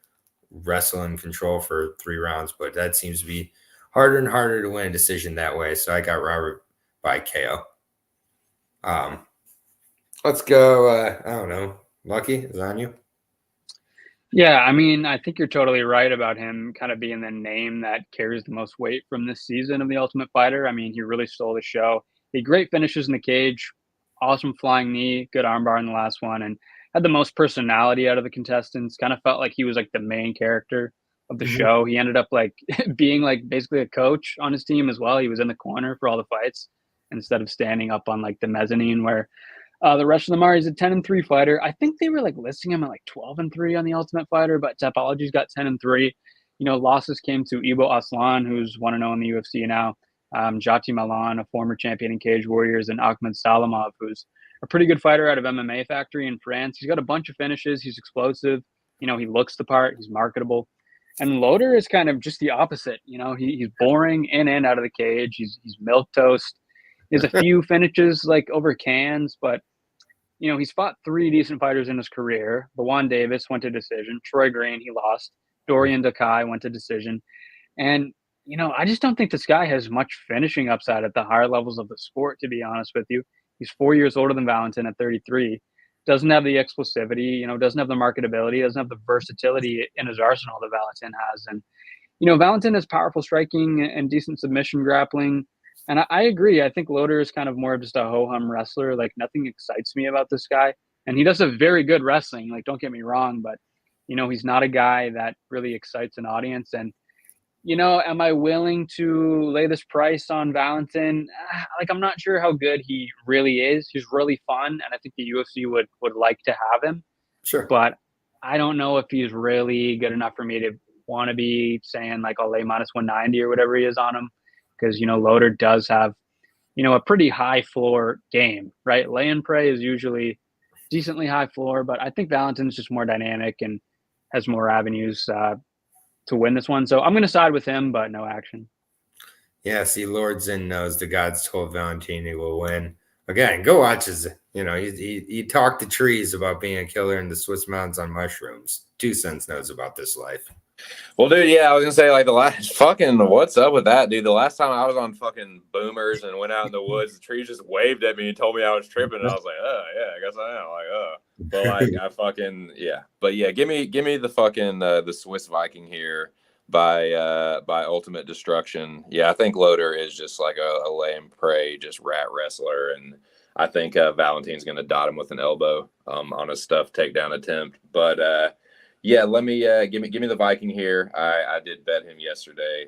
wrestle and control for 3 rounds, but that seems to be harder and harder to win a decision that way. So I got Robert by KO. Let's go. I don't know. Lucky, is on you?
Yeah, I mean, I think you're totally right about him kind of being the name that carries the most weight from this season of The Ultimate Fighter. I mean, he really stole the show. He had great finishes in the cage, awesome flying knee, good armbar in the last one, and had the most personality out of the contestants. Kind of felt like he was like the main character of the show. He ended up like being like basically a coach on his team as well. He was in the corner for all the fights instead of standing up on like the mezzanine where the rest of them are. He's a 10-3 fighter. I think they were like listing him at like 12-3 on The Ultimate Fighter, but Tapology's got 10-3. Losses came to Ibo Aslan, who's 1-0 in the UFC now. Jati Malan, a former champion in Cage Warriors, and Ahmed Salamov, who's a pretty good fighter out of MMA Factory in France. He's got a bunch of finishes. He's explosive. You know, he looks the part. He's marketable. And Loader is kind of just the opposite. You know, he's boring in and out of the cage. He's milquetoast. He has a few finishes like over cans, but you know, he's fought 3 decent fighters in his career. Lawan Davis went to decision. Troy Green, he lost. Dorian Dakai went to decision. And, you know, I just don't think this guy has much finishing upside at the higher levels of the sport, to be honest with you. He's 4 years older than Valentine at 33. Doesn't have the explosivity, you know, doesn't have the marketability, doesn't have the versatility in his arsenal that Valentine has. And, you know, Valentine has powerful striking and decent submission grappling. And I agree. I think Loader is kind of more of just a ho-hum wrestler. Like, nothing excites me about this guy. And he does have very good wrestling. Like, don't get me wrong, but, you know, he's not a guy that really excites an audience. And, you know, am I willing to lay this price on Valentine? Like, I'm not sure how good he really is. He's really fun, and I think the UFC would like to have him.
Sure.
But I don't know if he's really good enough for me to want to be saying, like, I'll lay minus 190 or whatever he is on him. Because, you know, Loader does have, you know, a pretty high floor game, right? Lay and pray is usually decently high floor, but I think Valentine's just more dynamic and has more avenues to win this one. So I'm going to side with him, but no action.
Yeah, see, Lord Zin knows the gods told Valentine he will win. Again, go watch his, you know, he talked to trees about being a killer in the Swiss mountains on mushrooms. 2 cents knows about this life.
Well, dude, yeah, I was gonna say, like, the last fucking, what's up with that, dude? The last time I was on fucking Boomers and went out in the woods, the trees just waved at me and told me I was tripping, and I was like, oh yeah, I guess I am. Like, but like, I fucking, yeah, but yeah, give me the fucking the Swiss Viking here by Ultimate Destruction. Yeah, I think Loader is just like a lay and pray, just rat wrestler, and I think Valentine's gonna dot him with an elbow on a stuffed takedown attempt, but. Yeah, let me give me the Viking here. I did bet him yesterday.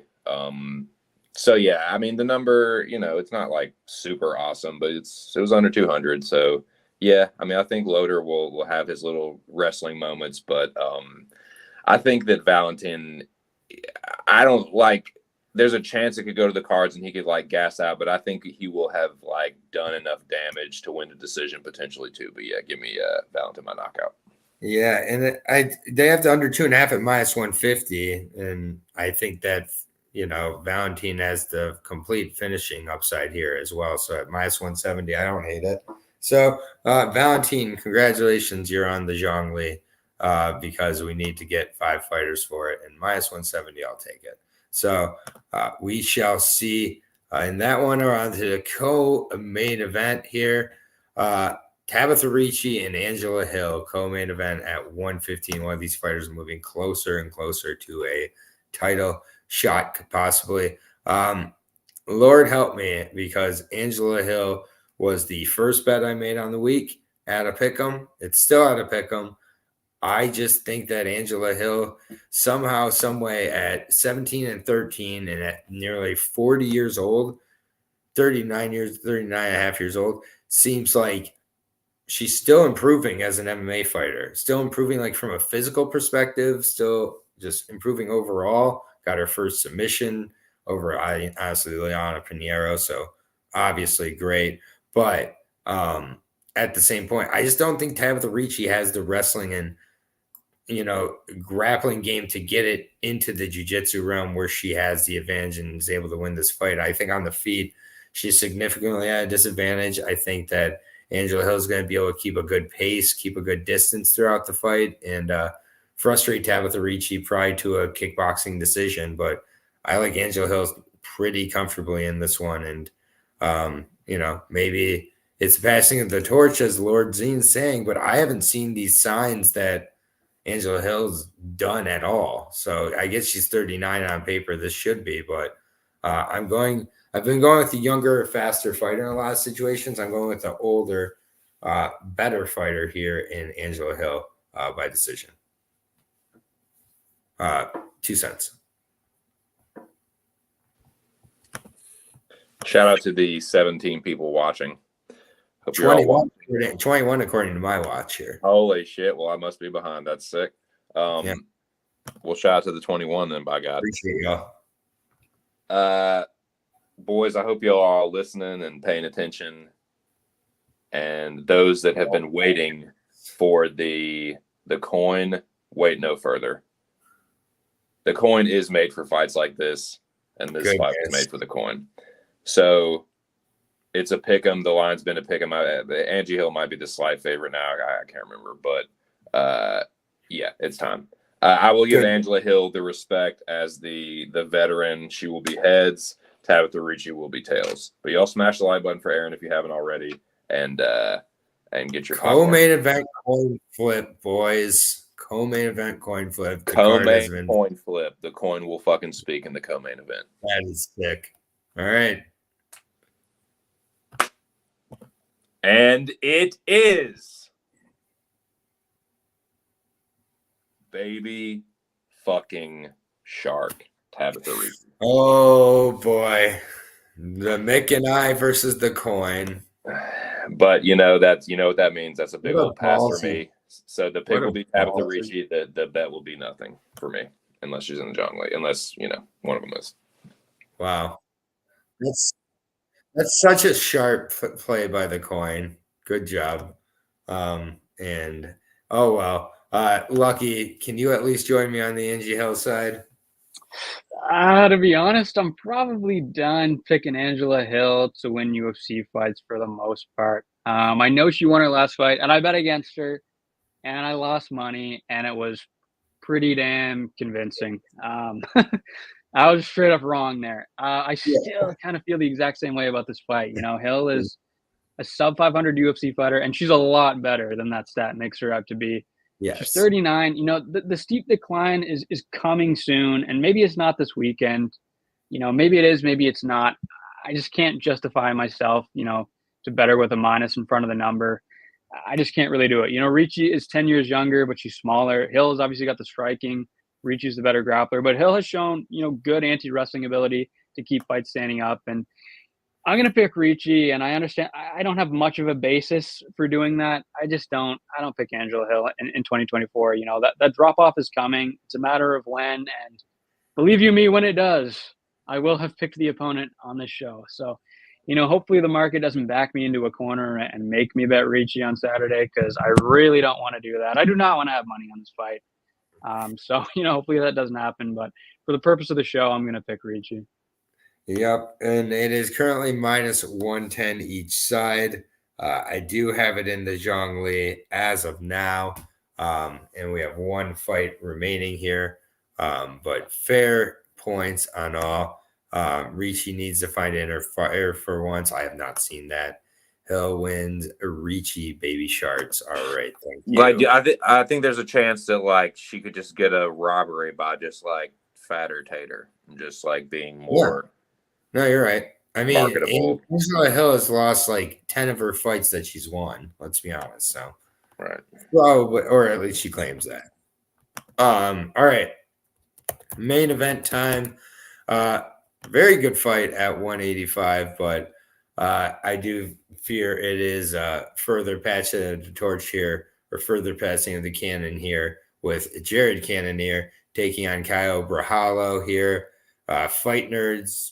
So yeah, I mean the number, you know, it's not like super awesome, but it was under 200. So yeah, I mean I think Loader will have his little wrestling moments, but I think that Valentine, I don't like. There's a chance it could go to the cards and he could like gas out, but I think he will have like done enough damage to win the decision potentially too. But yeah, give me Valentine by knockout.
Yeah, and they have the under 2.5 at minus 150, and I think that, you know, Valentine has the complete finishing upside here as well. So at minus 170, I don't hate it. So Valentine, congratulations, you're on the Zhongli because we need to get 5 fighters for it, and minus 170, I'll take it. So we shall see in that one. Or on to the co-main event here. Tabitha Ricci and Angela Hill, co-main event at 115. One of these fighters moving closer and closer to a title shot, possibly. Lord help me, because Angela Hill was the first bet I made on the week at a pick'em. It's still at a pick'em. I just think that Angela Hill somehow, some way, at 17 and 13 and at nearly 40 years old, 39 and a half years old, seems like she's still improving as an MMA fighter, still improving like from a physical perspective, still just improving overall. Got her first submission over, honestly, Leona Pinheiro, so obviously great. But at the same point, I just don't think Tabitha Ricci has the wrestling and, you know, grappling game to get it into the jiu-jitsu realm where she has the advantage and is able to win this fight. I think on the feet, she's significantly at a disadvantage. I think that Angela Hill is going to be able to keep a good pace, keep a good distance throughout the fight, and frustrate Tabitha Ricci probably to a kickboxing decision. But I like Angela Hill pretty comfortably in this one. And, you know, maybe it's passing of the torch, as Lord Zine's saying, but I haven't seen these signs that Angela Hill's done at all. So I guess she's 39 on paper. This should be, but I've been going with the younger, faster fighter in a lot of situations. I'm going with the older, better fighter here in Angela Hill by decision. 2 cents.
Shout out to the 17 people watching. Hope you're all
21 according to my watch here.
Holy shit. Well, I must be behind. That's sick.
Yeah.
Well, shout out to the 21 then, by God.
Appreciate y'all.
Boys, I hope y'all are listening and paying attention. And those that have been waiting for the coin, wait no further. The coin is made for fights like this, and this fight was made for the coin. So it's a pick 'em. The line's been a pick 'em. Angie Hill might be the slight favorite now. I can't remember, but yeah, it's time. I will give Angela Hill the respect as the veteran. She will be heads. Tabitha Ricci will be tails. But y'all smash the like button for Aaron if you haven't already, and get your
co-main event coin flip, boys. Co-main event coin flip.
Co-main coin flip. The coin will fucking speak in the co-main event.
That is sick. All right.
And it is baby fucking shark Tabitha Ricci.
Oh boy. The Mick and I versus the coin.
But you know what that means. That's a big old pass for me. So the pick will be Tabitha Ricci. The bet will be nothing for me unless she's in the jungle. Unless one of them is.
Wow, that's such a sharp play by the coin. Good job. And oh well. Lucky, can you at least join me on the Angie Hill side?
To be honest, I'm probably done picking Angela Hill to win UFC fights for the most part. I know she won her last fight, and I bet against her, and I lost money, and it was pretty damn convincing. I was straight up wrong there. I still kind of feel the exact same way about this fight. Hill is a sub 500 UFC fighter, and she's a lot better than that stat makes her out to be.
Yes.
She's 39. The steep decline is coming soon, and maybe it's not this weekend. Maybe it is, maybe it's not. I just can't justify myself, to bet her with a minus in front of the number. I just can't really do it. Ricci is 10 years younger, but she's smaller. Hill has obviously got the striking. Ricci's the better grappler, but Hill has shown, good anti-wrestling ability to keep fights standing up. And I'm going to pick Ricci, and I understand I don't have much of a basis for doing that. I don't pick Angela Hill in 2024. That drop-off is coming. It's a matter of when, and believe you me, when it does, I will have picked the opponent on this show. So, hopefully the market doesn't back me into a corner and make me bet Ricci on Saturday, because I really don't want to do that. I do not want to have money on this fight. So, hopefully that doesn't happen. But for the purpose of the show, I'm going to pick Ricci.
Yep, and it is currently minus 110 each side. I do have it in the Zhongli as of now, and we have one fight remaining here, but fair points on all. Ricci needs to find inner fire for once. I have not seen that. Hill wins. Ricci, baby sharks. All right, thank you.
I think there's a chance that she could just get a robbery by just fatter Tater, and just being more.
Yeah. No, you're right. I mean, Angela Hill has lost 10 of her fights that she's won. Let's be honest. So,
right.
Well, or at least she claims that. All right. Main event time. Very good fight at 185, but I do fear it is further passing of the torch here, or further passing of the cannon here, with Jared Cannonier taking on Caio Borralho here. Fight Nerds,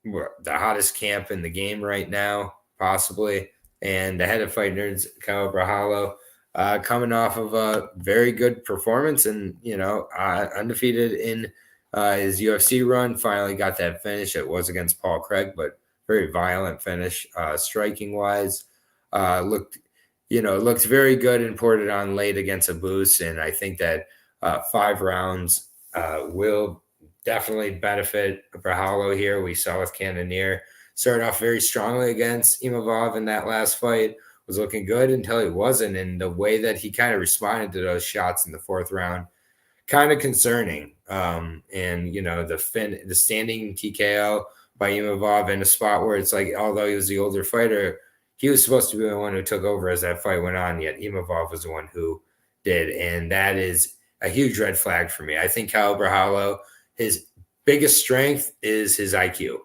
the hottest camp in the game right now, possibly. And the head of Fight Nerds, Caio Borralho, coming off of a very good performance and, undefeated in his UFC run. Finally got that finish. It was against Paul Craig, but very violent finish, striking-wise. Looked very good and poured it on late against a boost. And I think that 5 rounds will definitely benefit Borralho here. We saw with Cannonier started off very strongly against Imavov in that last fight, was looking good until he wasn't. And the way that he kind of responded to those shots in the 4th round, kind of concerning. And the standing TKO by Imavov in a spot where it's although he was the older fighter, he was supposed to be the one who took over as that fight went on, yet Imavov was the one who did. And that is a huge red flag for me. I think Caio Borralho, his biggest strength is his IQ.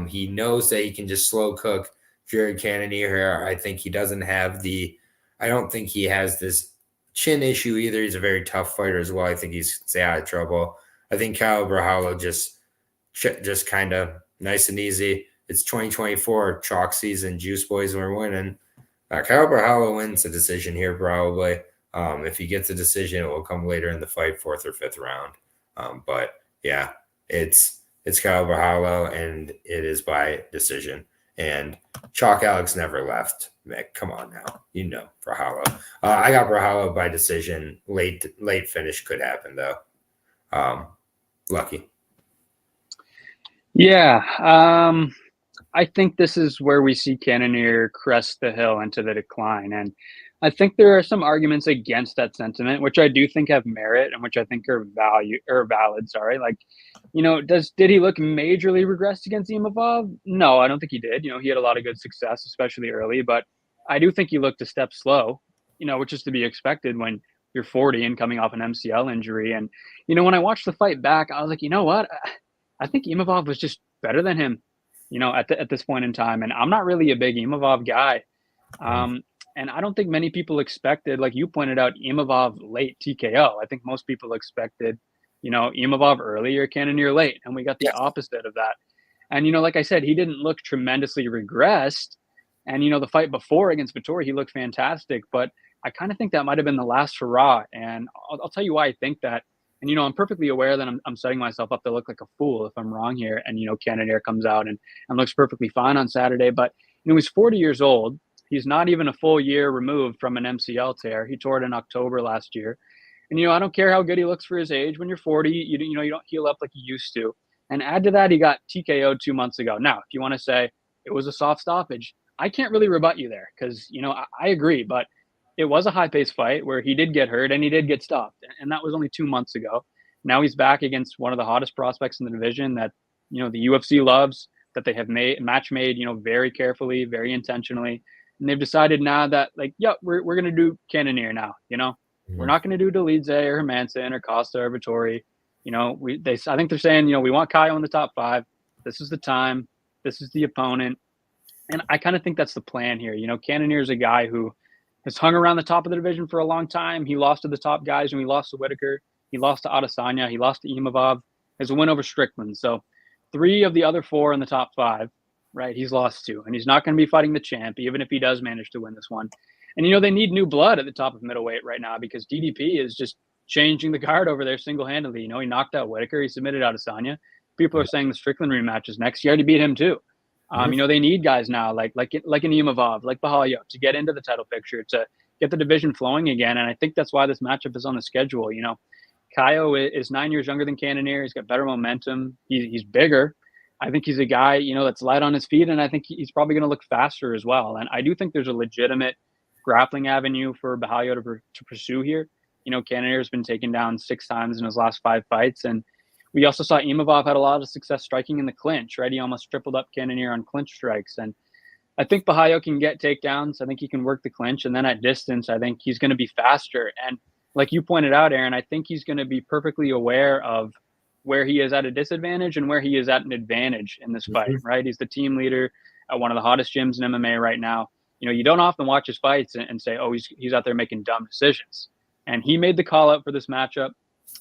He knows that he can just slow cook Jared Cannonier here. I think he doesn't have I don't think he has this chin issue either. He's a very tough fighter as well. I think he's stay out of trouble. I think Caio Borralho just kind of nice and easy. It's 2024 chalk season. Juice boys, we're winning. Caio Borralho wins the decision here probably. If he gets a decision, it will come later in the fight, 4th or 5th round. But yeah, it's Caio Borralho, and it is by decision. And Chalk Alex never left. Mick, come on now, Borralho. I got Borralho by decision. Late finish could happen though. Lucky.
Yeah, I think this is where we see Cannonier crest the hill into the decline, and I think there are some arguments against that sentiment, which I do think have merit and which I think are valid. Sorry, like, did he look majorly regressed against Imavov? No, I don't think he did. He had a lot of good success, especially early, but I do think he looked a step slow, which is to be expected when you're 40 and coming off an MCL injury. And when I watched the fight back, I was like, you know what? I think Imavov was just better than him, at this point in time. And I'm not really a big Imavov guy. And I don't think many people expected, like you pointed out, Imavov late TKO. I think most people expected, Imavov early or Cannonier late. And we got the opposite of that. And, like I said, he didn't look tremendously regressed. And, the fight before against Vettori, he looked fantastic. But I kind of think that might have been the last hurrah. And I'll tell you why I think that. And, I'm perfectly aware that I'm setting myself up to look like a fool if I'm wrong here. And, Cannonier comes out and looks perfectly fine on Saturday. But, he's 40 years old. He's not even a full year removed from an MCL tear. He tore it in October last year. And, I don't care how good he looks for his age. When you're 40, you don't heal up like you used to. And add to that, he got TKO'd 2 months ago. Now, if you want to say it was a soft stoppage, I can't really rebut you there because, I agree. But it was a high-paced fight where he did get hurt and he did get stopped. And that was only 2 months ago. Now he's back against one of the hottest prospects in the division that, the UFC loves, that they have match made, very carefully, very intentionally. And they've decided now that, like, we're going to do Cannonier now, We're not going to do Dolidze or Hermanson or Costa or Vettori. I think they're saying, we want Caio in the top 5. This is the time. This is the opponent. And I kind of think that's the plan here. Cannonier is a guy who has hung around the top of the division for a long time. He lost to the top guys when he lost to Whitaker. He lost to Adesanya. He lost to Imavov. Has a win over Strickland. So 3 of the other 4 in the top 5, right, he's lost to. And he's not going to be fighting the champ, even if he does manage to win this one. And, they need new blood at the top of middleweight right now because DDP is just changing the guard over there single-handedly. He knocked out Whitaker. He submitted Adesanya. People are saying the Strickland rematch is next. He already beat him too. They need guys now like an Imavov, like Borralho, to get into the title picture, to get the division flowing again. And I think that's why this matchup is on the schedule. Caio is 9 years younger than Cannonier. He's got better momentum. He's bigger. I think he's a guy, that's light on his feet, and I think he's probably going to look faster as well. And I do think there's a legitimate grappling avenue for Borralho to pursue here. Cannonier has been taken down 6 times in his last 5 fights, and we also saw Imavov had a lot of success striking in the clinch, right? He almost tripled up Cannonier on clinch strikes. And I think Borralho can get takedowns. I think he can work the clinch. And then at distance, I think he's going to be faster. And like you pointed out, Aaron, I think he's going to be perfectly aware of where he is at a disadvantage and where he is at an advantage in this fight, right? He's the team leader at one of the hottest gyms in MMA right now. You don't often watch his fights and say, oh, he's out there making dumb decisions. And he made the call out for this matchup.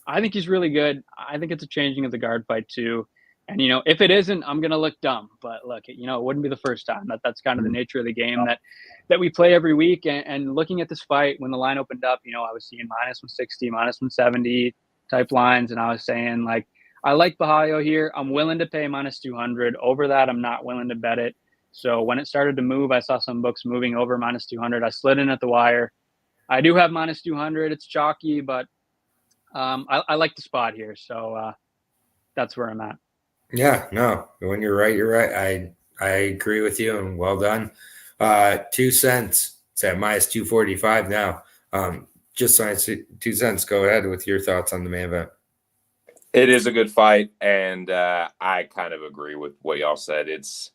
I think he's really good. I think it's a changing of the guard fight too. And, if it isn't, I'm going to look dumb. But look, it wouldn't be the first time. That's kind of the nature of the game that we play every week. And looking at this fight, when the line opened up, I was seeing -160, -170 type lines. And I was saying, like, I like Borralho here. I'm willing to pay -200. Over that, I'm not willing to bet it. So when it started to move, I saw some books moving over -200. I slid in at the wire. I do have -200. It's chalky, but I like the spot here. So that's where I'm at.
Yeah, no, when you're right, you're right. I agree with you, and well done. 2 cents. It's at -245 now. Just -2 cents. Go ahead with your thoughts on the main event.
It is a good fight, and I kind of agree with what y'all said. It's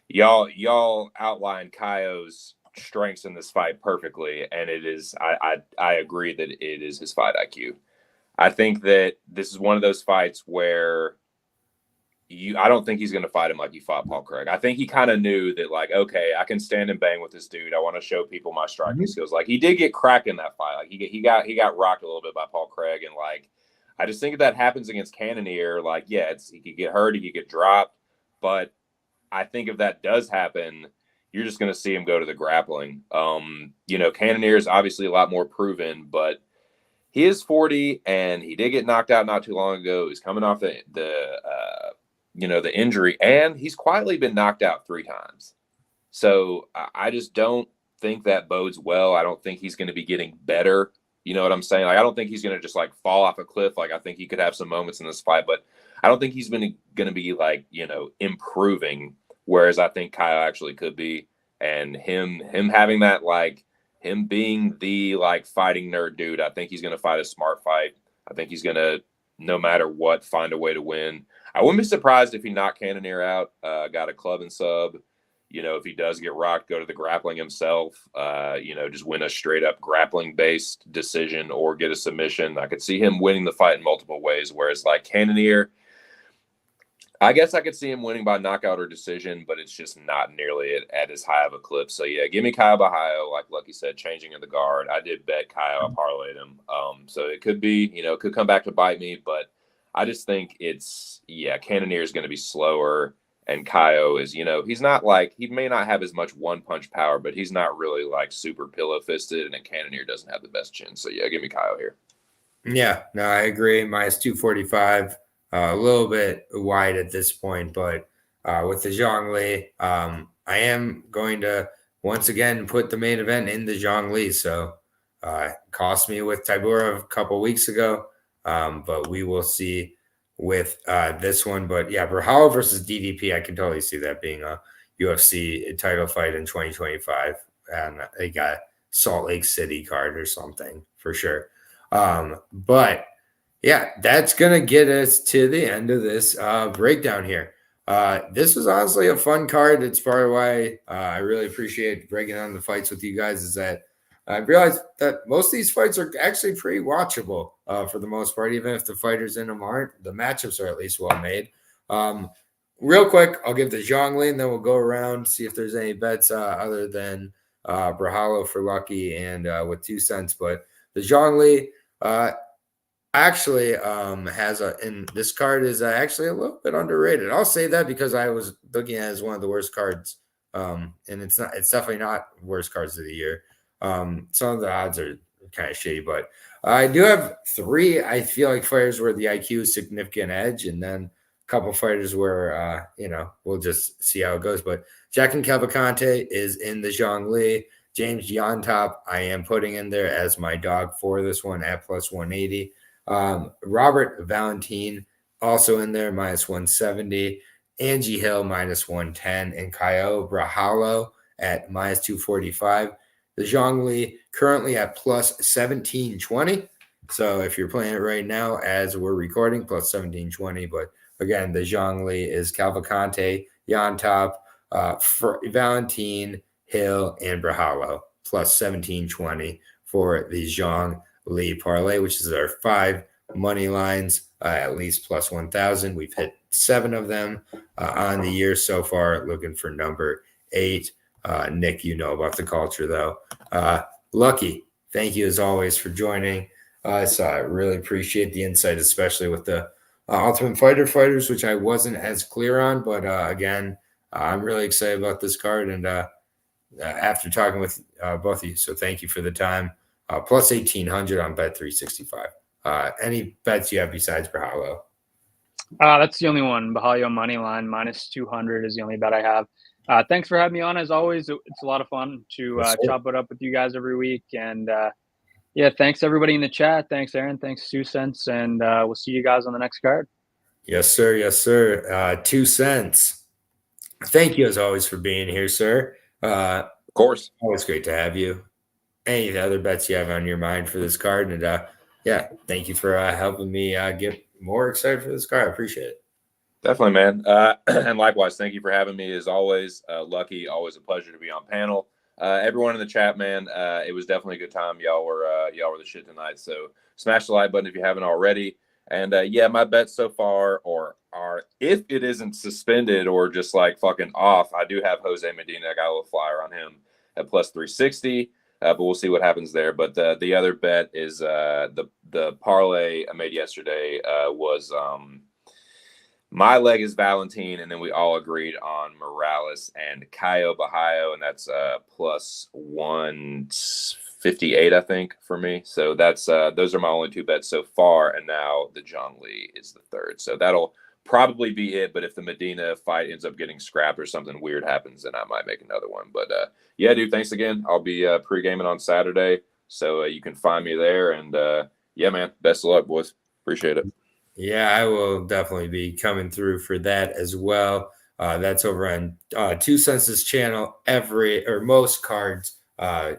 y'all outlined Caio's strengths in this fight perfectly, and it is. I agree that it is his fight IQ. I think that this is one of those fights where I don't think he's going to fight him like he fought Paul Craig. I think he kind of knew that, like, okay, I can stand and bang with this dude. I want to show people my striking skills. Like, he did get cracked in that fight. Like, he got rocked a little bit by Paul Craig, and like, I just think if that happens against Cannonier, like, yeah, he could get hurt, he could get dropped, but I think if that does happen, you're just going to see him go to the grappling. Cannonier is obviously a lot more proven, but he is 40 and he did get knocked out not too long ago. He's coming off the injury, and he's quietly been knocked out 3 times. So I just don't think that bodes well. I don't think he's going to be getting better. You know what I'm saying? Like, I don't think he's going to just like fall off a cliff. Like, I think he could have some moments in this fight, but I don't think he's going to be like, improving. Whereas I think Caio actually could be, and him having that, like, him being the like fighting nerd dude, I think he's going to fight a smart fight. I think he's going to, no matter what, find a way to win. I wouldn't be surprised if he knocked Cannonier out, got a club and sub. If he does get rocked, go to the grappling himself, just win a straight up grappling based decision or get a submission. I could see him winning the fight in multiple ways. Whereas like Cannonier, I guess I could see him winning by knockout or decision, but it's just not nearly at as high of a clip. So yeah, give me Caio Borralho, like Lucky said, changing of the guard. I did bet Caio, I parlayed him. So it could be, it could come back to bite me, but I just think Cannonier is going to be slower. And Caio is, he's not like, he may not have as much one-punch power, but he's not really like super pillow-fisted, and Cannonier doesn't have the best chin. So, yeah, give me Caio here.
Yeah, no, I agree. Minus 245, a little bit wide at this point, but with the Zhongli, I am going to once again put the main event in the Zhongli. So it cost me with Tybura a couple weeks ago, but we will see with this one. But yeah, Borralho versus DDP, I can totally see that being a UFC title fight in 2025. And they got Salt Lake City card or something for sure. But yeah, that's going to get us to the end of this breakdown here. This was honestly a fun card. It's part of why I really appreciate breaking down the fights with you guys, is that I realized that most of these fights are actually pretty watchable for the most part, even if the fighters in them aren't. The matchups are at least well made. Real quick, I'll give the Zhongli, and then we'll go around, see if there's any bets other than Borralho for Lucky and with 2 cents. But the Zhongli actually and this card is actually a little bit underrated. I'll say that because I was looking at it as one of the worst cards. And it's definitely not worst cards of the year. Some of the odds are kind of shitty, but I do have 3, I feel like, fighters where the IQ is significant edge, and then a couple fighters where, we'll just see how it goes. But Jack and Cavalcante is in the Zhongli. James Yontop, I am putting in there as my dog for this one at plus 180. Robert Valentine also in there, minus 170. Angie Hill, minus 110. And Caio Borralho at minus 245. The Zhongli currently at plus 1720. So if you're playing it right now as we're recording, plus 1720. But again, the Zhongli is Cavalcante, Yontop, Valentine, Hill, and Borralho, plus 1720 for the Zhongli parlay, which is our 5 money lines, at least plus 1,000. We've hit 7 of them on the year so far, looking for number 8. Nick, you know about the culture, though. Lucky, thank you as always for joining us. I really appreciate the insight, especially with the Ultimate Fighter fighters, which I wasn't as clear on. But again, I'm really excited about this card, and after talking with both of you, so thank you for the time. Plus 1,800 on Bet365. Any bets you have besides Borralho?
That's the only one. Borralho money line minus 200 is the only bet I have. Thanks for having me on. As always, it's a lot of fun to chop it up with you guys every week. And thanks everybody in the chat. Thanks, Aaron. Thanks, 2 cents. And we'll see you guys on the next card.
Yes, sir. Yes, sir. 2 cents. Thank you as always for being here, sir.
Of course.
Always great to have you. Any other bets you have on your mind for this card? And thank you for helping me get more excited for this card. I appreciate it.
Definitely, man. And likewise, thank you for having me as always. Lucky, always a pleasure to be on panel. Everyone in the chat, man, it was definitely a good time. Y'all were the shit tonight. So smash the like button if you haven't already. And my bets so far are if it isn't suspended or just like fucking off, I do have Jose Medina. I got a little flyer on him at plus 360. But we'll see what happens there. But the other bet is the parlay I made yesterday was My leg is Valentine, and then we all agreed on Morales and Caio Bahayo, and that's plus 158, I think, for me. So that's those are my only 2 bets so far, and now the John Lee is the third. So that'll probably be it. But if the Medina fight ends up getting scrapped or something weird happens, then I might make another one. But yeah, dude, thanks again. I'll be pre-gaming on Saturday, so you can find me there. And yeah, man, best of luck, boys. Appreciate it.
Yeah, I will definitely be coming through for that as well. That's over on Two Senses channel most cards,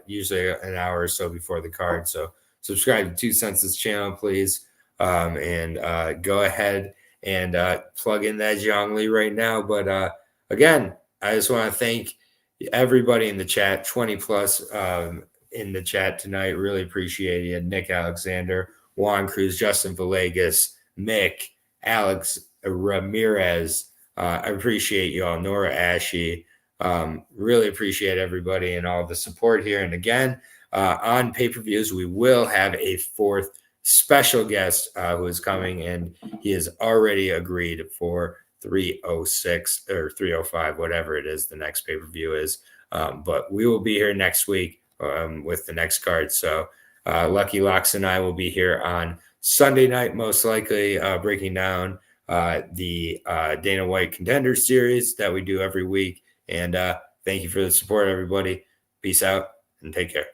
usually an hour or so before the card. So subscribe to Two Senses channel, please, and go ahead and plug in that Zhongli right now. But again, I just want to thank everybody in the chat, 20 plus in the chat tonight. Really appreciate it. Nick Aleksandar, Juan Cruz, Justin Villegas, Mick, Alex Ramirez. I appreciate you all. Nora Ashy. Really appreciate everybody and all the support here. And again, on pay-per-views, we will have a 4th special guest who is coming, and he has already agreed for 306 or 305, whatever it is the next pay-per-view is. But we will be here next week with the next card. So Lucky Locks and I will be here on Sunday night, most likely, breaking down the Dana White Contender Series that we do every week. And thank you for the support, everybody. Peace out and take care.